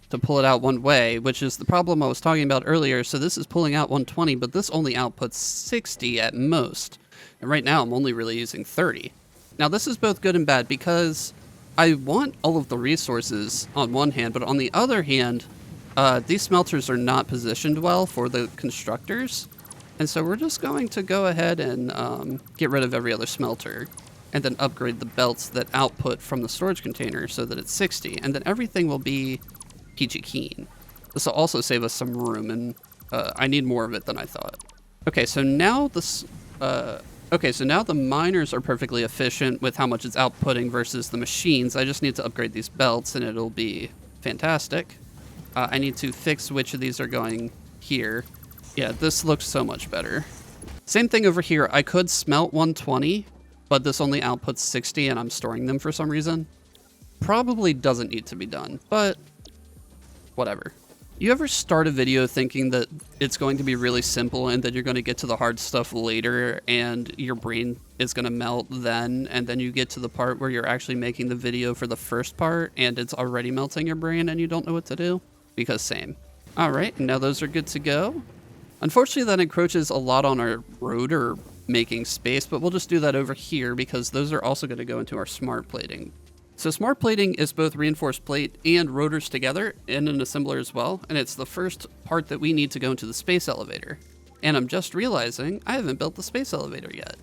to pull it out one way, which is the problem I was talking about earlier. So this is pulling out 120, but this only outputs 60 at most. And right now I'm only really using 30. Now this is both good and bad because I want all of the resources on one hand, but on the other hand, these smelters are not positioned well for the constructors. And so we're just going to go ahead and get rid of every other smelter and then upgrade the belts that output from the storage container so that it's 60. And then everything will be peachy keen. This will also save us some room, and I need more of it than I thought. Okay, so now this. So now the miners are perfectly efficient with how much it's outputting versus the machines. I just need to upgrade these belts, and it'll be fantastic. I need to fix which of these are going here. Yeah, this looks so much better. Same thing over here. I could smelt 120, but this only outputs 60, and I'm storing them for some reason. Probably doesn't need to be done, but whatever. You ever start a video thinking that it's going to be really simple and that you're going to get to the hard stuff later and your brain is going to melt then, and then you get to the part where you're actually making the video for the first part and it's already melting your brain and you don't know what to do? Because same. All right, now those are good to go. Unfortunately, that encroaches a lot on our rotor making space, but we'll just do that over here because those are also going to go into our smart plating. So smart plating is both reinforced plate and rotors together in an assembler as well, and it's the first part that we need to go into the space elevator. And I'm just realizing I haven't built the space elevator yet.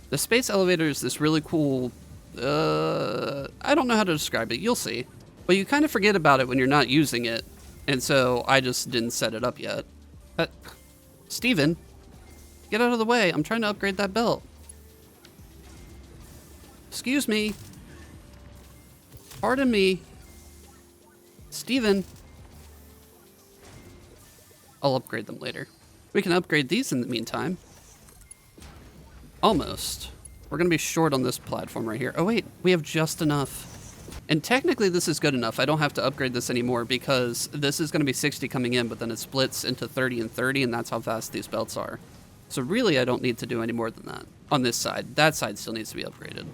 The space elevator is this really cool, I don't know how to describe it, you'll see. But you kind of forget about it when you're not using it, and so I just didn't set it up yet. Steven, get out of the way, I'm trying to upgrade that belt. Excuse me. Pardon me. Steven. I'll upgrade them later. We can upgrade these in the meantime. Almost. We're going to be short on this platform right here. Oh wait, we have just enough. And technically this is good enough. I don't have to upgrade this anymore because this is going to be 60 coming in, but then it splits into 30 and 30, and that's how fast these belts are. So really I don't need to do any more than that on this side. That side still needs to be upgraded.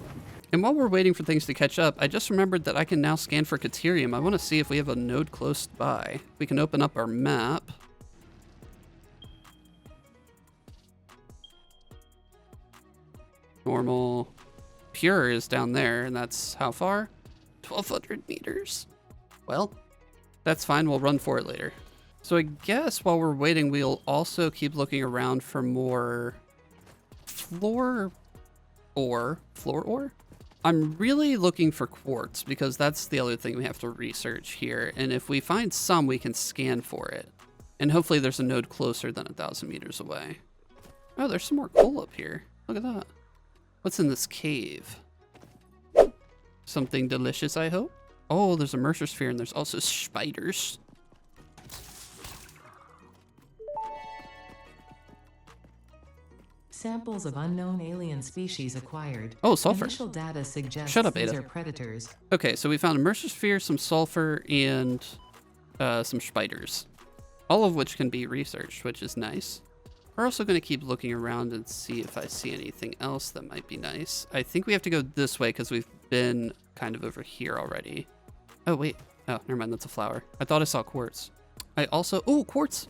And while we're waiting for things to catch up, I just remembered that I can now scan for Caterium. I want to see if we have a node close by. We can open up our map. Normal. Pure is down there, and that's how far? 1,200 meters. Well, that's fine. We'll run for it later. So I guess while we're waiting, we'll also keep looking around for more floor ore. I'm really looking for quartz because that's the other thing we have to research here. And if we find some, we can scan for it. And hopefully there's a node closer than 1,000 meters away. Oh, there's some more coal up here. Look at that. What's in this cave? Something delicious, I hope. Oh, there's a Mercer sphere and there's also spiders. Samples of unknown alien species acquired. Oh, sulfur. Initial data suggests Shut up, these Ada. are predators. Okay, so we found a Mercer sphere, some sulfur, and some spiders. All of which can be researched, which is nice. We're also going to keep looking around and see if I see anything else that might be nice. I think we have to go this way because we've been kind of over here already. Oh, wait. Oh, never mind. That's a flower. I thought I saw quartz. I also... Oh, quartz!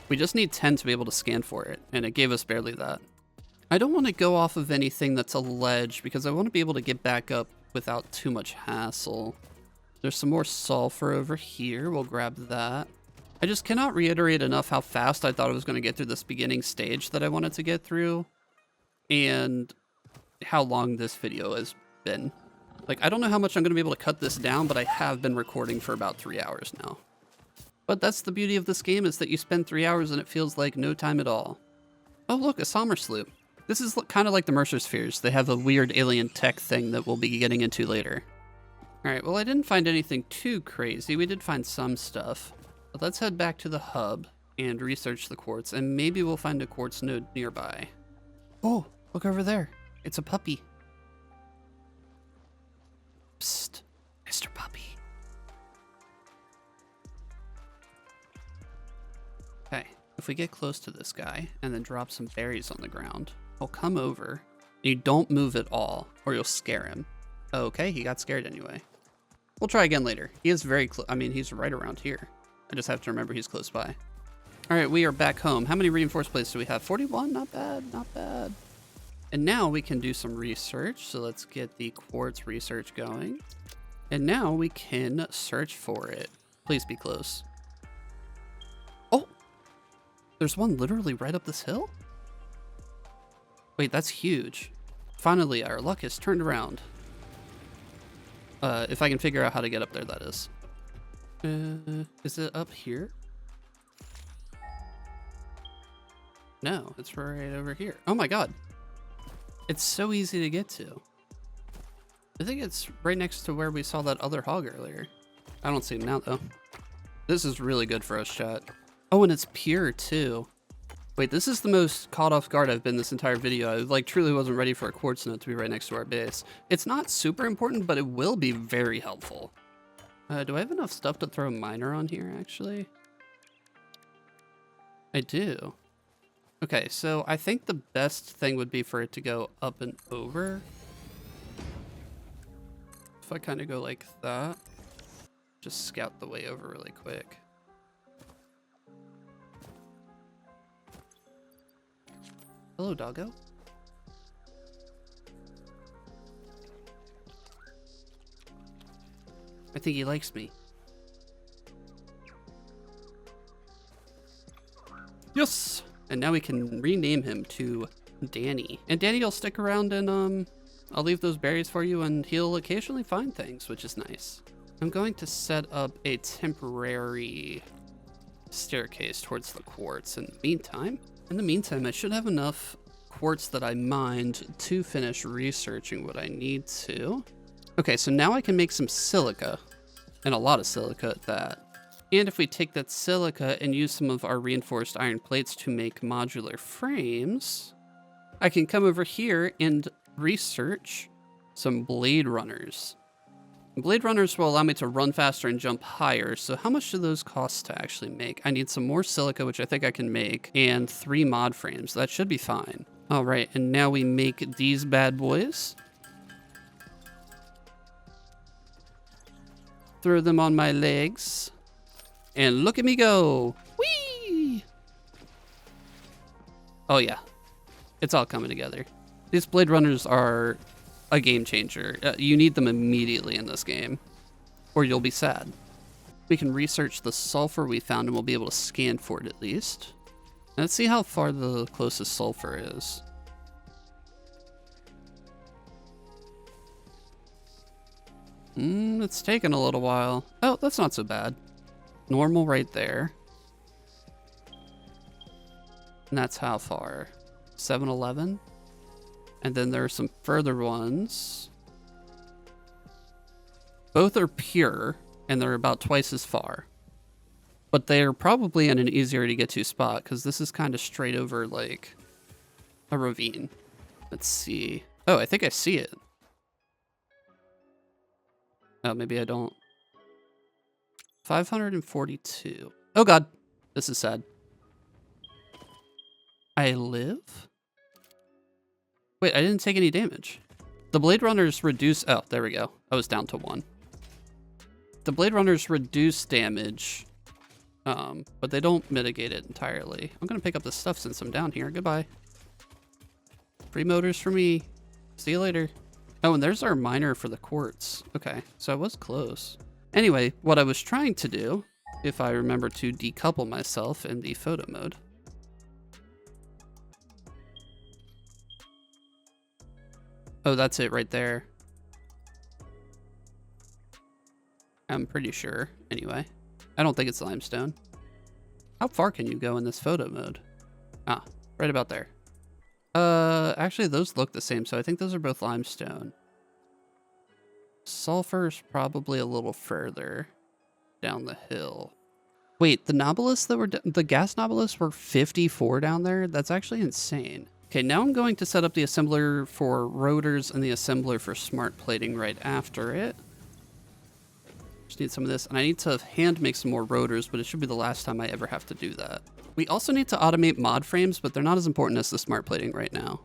We just need 10 to be able to scan for it, and it gave us barely that. I don't want to go off of anything that's a ledge because I want to be able to get back up without too much hassle. There's some more sulfur over here. We'll grab that. I just cannot reiterate enough how fast I thought I was going to get through this beginning stage that I wanted to get through, and how long this video has been. Like, I don't know how much I'm going to be able to cut this down, but I have been recording for about 3 hours now. But that's the beauty of this game, is that you spend 3 hours and it feels like no time at all. Oh look, a Sommer sloop. This is kind of like the Mercer spheres. They have a weird alien tech thing that we'll be getting into later. Alright, well I didn't find anything too crazy. We did find some stuff. But let's head back to the hub and research the quartz, and maybe we'll find a quartz node nearby. Oh, look over there. It's a puppy. Psst, Mr. Puppy. Okay, if we get close to this guy and then drop some berries on the ground, he'll come over. You don't move at all, or you'll scare him. Okay, he got scared anyway. We'll try again later. He is very close. I mean, he's right around here. I just have to remember he's close by. All right, we are back home. How many reinforced plates do we have? 41, not bad, not bad. And now we can do some research. So let's get the quartz research going. And now we can search for it. Please be close. Oh, there's one literally right up this hill? Wait, that's huge. Finally, our luck has turned around. If I can figure out how to get up there, that is. Is it up here? No, it's right over here. Oh my god. It's so easy to get to. I think it's right next to where we saw that other hog earlier. I don't see him now, though. This is really good for us, chat. Oh, and it's pure, too. Wait, this is the most caught off guard I've been this entire video. I, like, truly wasn't ready for a quartz node to be right next to our base. It's not super important, but it will be very helpful. Do I have enough stuff to throw a miner on here, actually? I do. Okay, so I think the best thing would be for it to go up and over. If I kind of go like that. Just scout the way over really quick. Hello, doggo. I think he likes me. Yes! And now we can rename him to Danny. And Danny will stick around and I'll leave those berries for you and he'll occasionally find things, which is nice. I'm going to set up a temporary staircase towards the quartz in the meantime. In the meantime, I should have enough quartz that I mined to finish researching what I need to. Okay, so now I can make some silica, and a lot of silica at that. And if we take that silica and use some of our reinforced iron plates to make modular frames, I can come over here and research some blade runners. Blade runners will allow me to run faster and jump higher, so how much do those cost to actually make? I need some more silica, which I think I can make, and 3 mod frames. That should be fine. All right, and now we make these bad boys. Throw them on my legs. And look at me go. Whee! Oh yeah, it's all coming together. These blade runners are a game changer. You need them immediately in this game, or you'll be sad. We can research the sulfur we found and we'll be able to scan for it at least. Let's see how far the closest sulfur is. It's taken a little while. Oh, that's not so bad. Normal right there. And that's how far? 7-Eleven? And then there are some further ones. Both are pure, and they're about twice as far. But they're probably in an easier to get to spot, because this is kind of straight over, like, a ravine. Let's see. Oh, I think I see it. Oh, maybe I don't. 542. Oh god, this is sad. I live? Wait, I didn't take any damage. The Blade Runners reduce... Oh, there we go. I was down to 1. The Blade Runners reduce damage, but they don't mitigate it entirely. I'm going to pick up the stuff since I'm down here. Goodbye. Free motors for me. See you later. Oh, and there's our miner for the quartz. Okay, so I was close. Anyway, what I was trying to do, if I remember to decouple myself in the photo mode. Oh, that's it right there. I'm pretty sure, anyway. I don't think it's limestone. How far can you go in this photo mode? Ah, right about there. Actually, those look the same, so I think those are both limestone. Sulfur's probably a little further down the hill. Wait, the Nobilis that were... the gas Nobilis were 54 down there? That's actually insane. Okay, now I'm going to set up the assembler for rotors and the assembler for smart plating right after it. Just need some of this, and I need to hand make some more rotors, but it should be the last time I ever have to do that. We also need to automate mod frames, but they're not as important as the smart plating right now.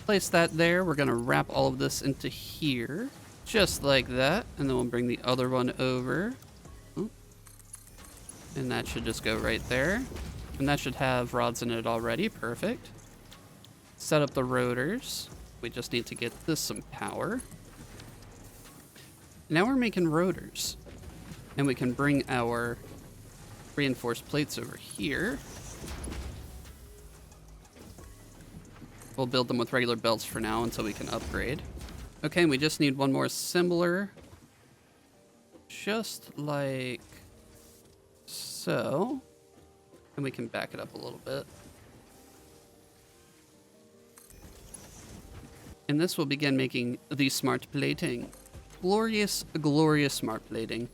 Place that there. We're going to wrap all of this into here, just like that, and then we'll bring the other one over. Ooh. And that should just go right there. And that should have rods in it already. Perfect. Set up the rotors. We just need to get this some power. Now we're making rotors. And we can bring our reinforced plates over here. We'll build them with regular belts for now until we can upgrade. Okay, and we just need one more assembler. Just like so. And we can back it up a little bit. And this will begin making the smart plating. Glorious, glorious smart plating.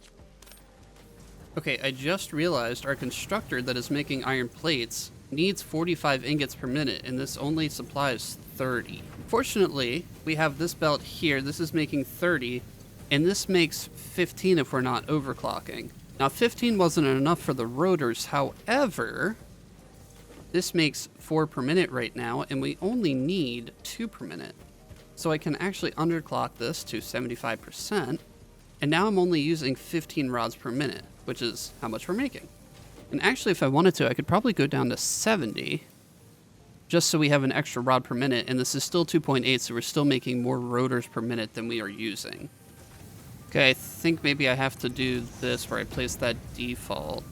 Okay, I just realized our constructor that is making iron plates needs 45 ingots per minute, and this only supplies 30. Fortunately, we have this belt here. This is making 30, And this makes 15 if we're not overclocking. Now 15 wasn't enough for the rotors, however, this makes 4 per minute right now, and we only need 2 per minute. So I can actually underclock this to 75%, and now I'm only using 15 rods per minute, which is how much we're making. And actually, if I wanted to, I could probably go down to 70, just so we have an extra rod per minute, and this is still 2.8, so we're still making more rotors per minute than we are using. Okay, I think maybe I have to do this where I place that default,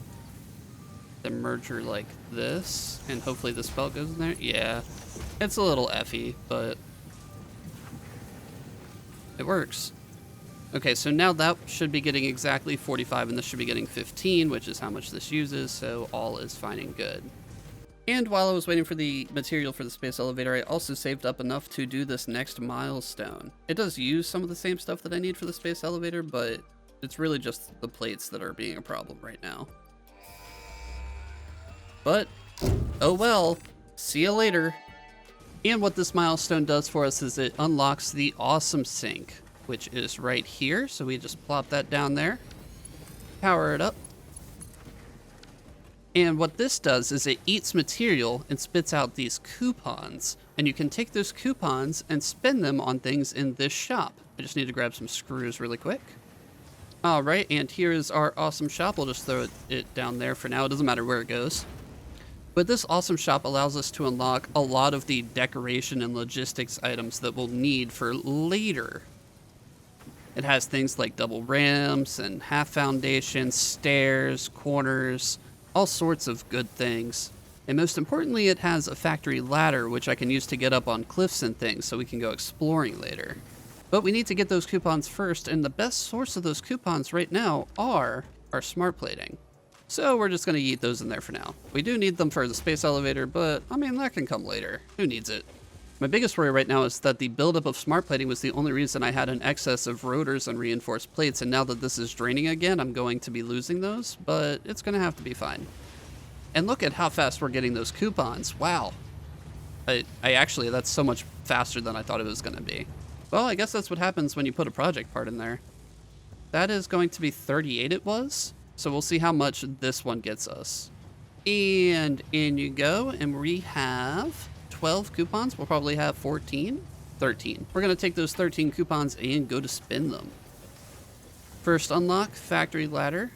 the merger like this, and hopefully the spell goes in there. Yeah, it's a little effy, but it works. Okay, so now that should be getting exactly 45, and this should be getting 15, which is how much this uses, so all is fine and good. And while I was waiting for the material for the space elevator, I also saved up enough to do this next milestone. It does use some of the same stuff that I need for the space elevator, but it's really just the plates that are being a problem right now. But, oh well, see you later. And what this milestone does for us is it unlocks the awesome sink, which is right here. So we just plop that down there, power it up. And what this does is it eats material and spits out these coupons. And you can take those coupons and spend them on things in this shop. I just need to grab some screws really quick. All right, and here is our awesome shop. We'll just throw it down there for now. It doesn't matter where it goes. But this awesome shop allows us to unlock a lot of the decoration and logistics items that we'll need for later. It has things like double ramps and half foundations, stairs, corners, all sorts of good things. And most importantly, it has a factory ladder, which I can use to get up on cliffs and things so we can go exploring later. But we need to get those coupons first, and the best source of those coupons right now are our smart plating. So we're just going to yeet those in there for now. We do need them for the space elevator, but I mean, that can come later. Who needs it? My biggest worry right now is that the buildup of smart plating was the only reason I had an excess of rotors and reinforced plates, and now that this is draining again, I'm going to be losing those, but it's going to have to be fine. And look at how fast we're getting those coupons. Wow. I actually, that's so much faster than I thought it was going to be. Well, I guess that's what happens when you put a project part in there. That is going to be 38 it was, so we'll see how much this one gets us. And in you go, and we have 12 coupons. We'll probably have 13. We're going to take those 13 coupons and go to spin them. First unlock, factory ladder.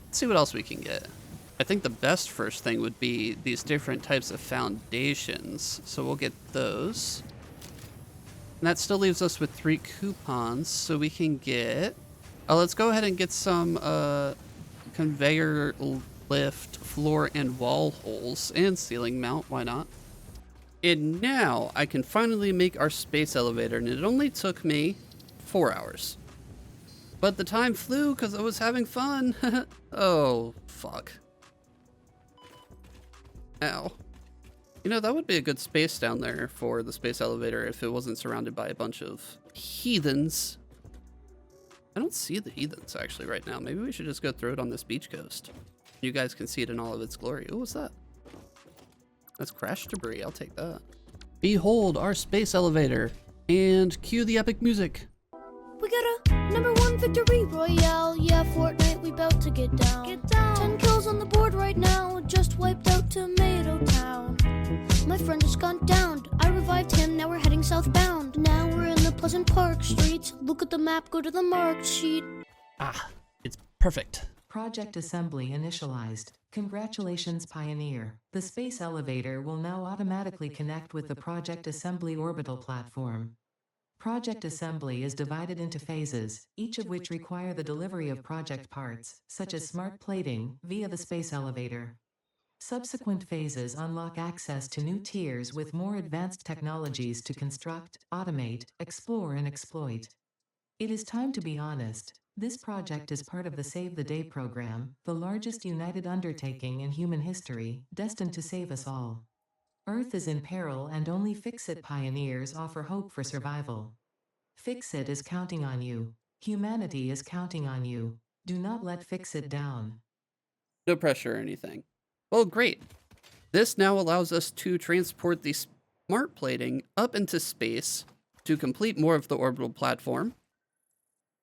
Let's see what else we can get. I think the best first thing would be these different types of foundations. So we'll get those. And that still leaves us with 3 coupons. So we can get... let's go ahead and get some conveyor lift, floor and wall holes, and ceiling mount. Why not? And now I can finally make our space elevator, and it only took me 4 hours. But the time flew because I was having fun. Oh, fuck. Ow. You know, that would be a good space down there for the space elevator if it wasn't surrounded by a bunch of heathens. I don't see the heathens actually right now. Maybe we should just go throw it on this beach coast. You guys can see it in all of its glory. Oh, what's that? That's crash debris. I'll take that. Behold our space elevator. And cue the epic music. We got a #1 victory royale. Yeah, Fortnite, we bout to get down. 10 kills on the board right now. Just wiped out Tomato Town. My friend just gone down. I revived him, now we're heading southbound. Now we're in the Pleasant Park streets. Look at the map, go to the marked sheet. Ah, it's perfect. Project assembly initialized. Congratulations, Pioneer. The space elevator will now automatically connect with the Project Assembly orbital platform. Project assembly is divided into phases, each of which require the delivery of project parts, such as smart plating, via the space elevator. Subsequent phases unlock access to new tiers with more advanced technologies to construct, automate, explore, and exploit. It is time to be honest. This project is part of the Save the Day program, the largest united undertaking in human history, destined to save us all. Earth is in peril and only Fix-It pioneers offer hope for survival. Fix-It is counting on you. Humanity is counting on you. Do not let Fix-It down. No pressure or anything. Well, great. This now allows us to transport the smart plating up into space to complete more of the orbital platform.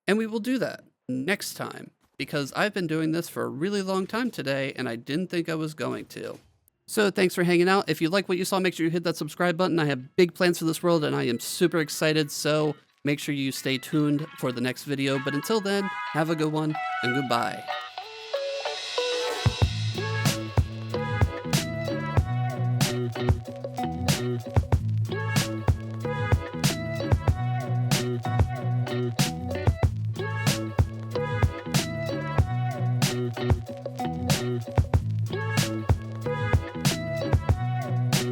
And we will do that next time, because I've been doing this for a really long time today, and I didn't think I was going to. So thanks for hanging out. If you like what you saw, make sure you hit that subscribe button. I have big plans for this world, and I am super excited, so make sure you stay tuned for the next video. But until then, have a good one, and goodbye.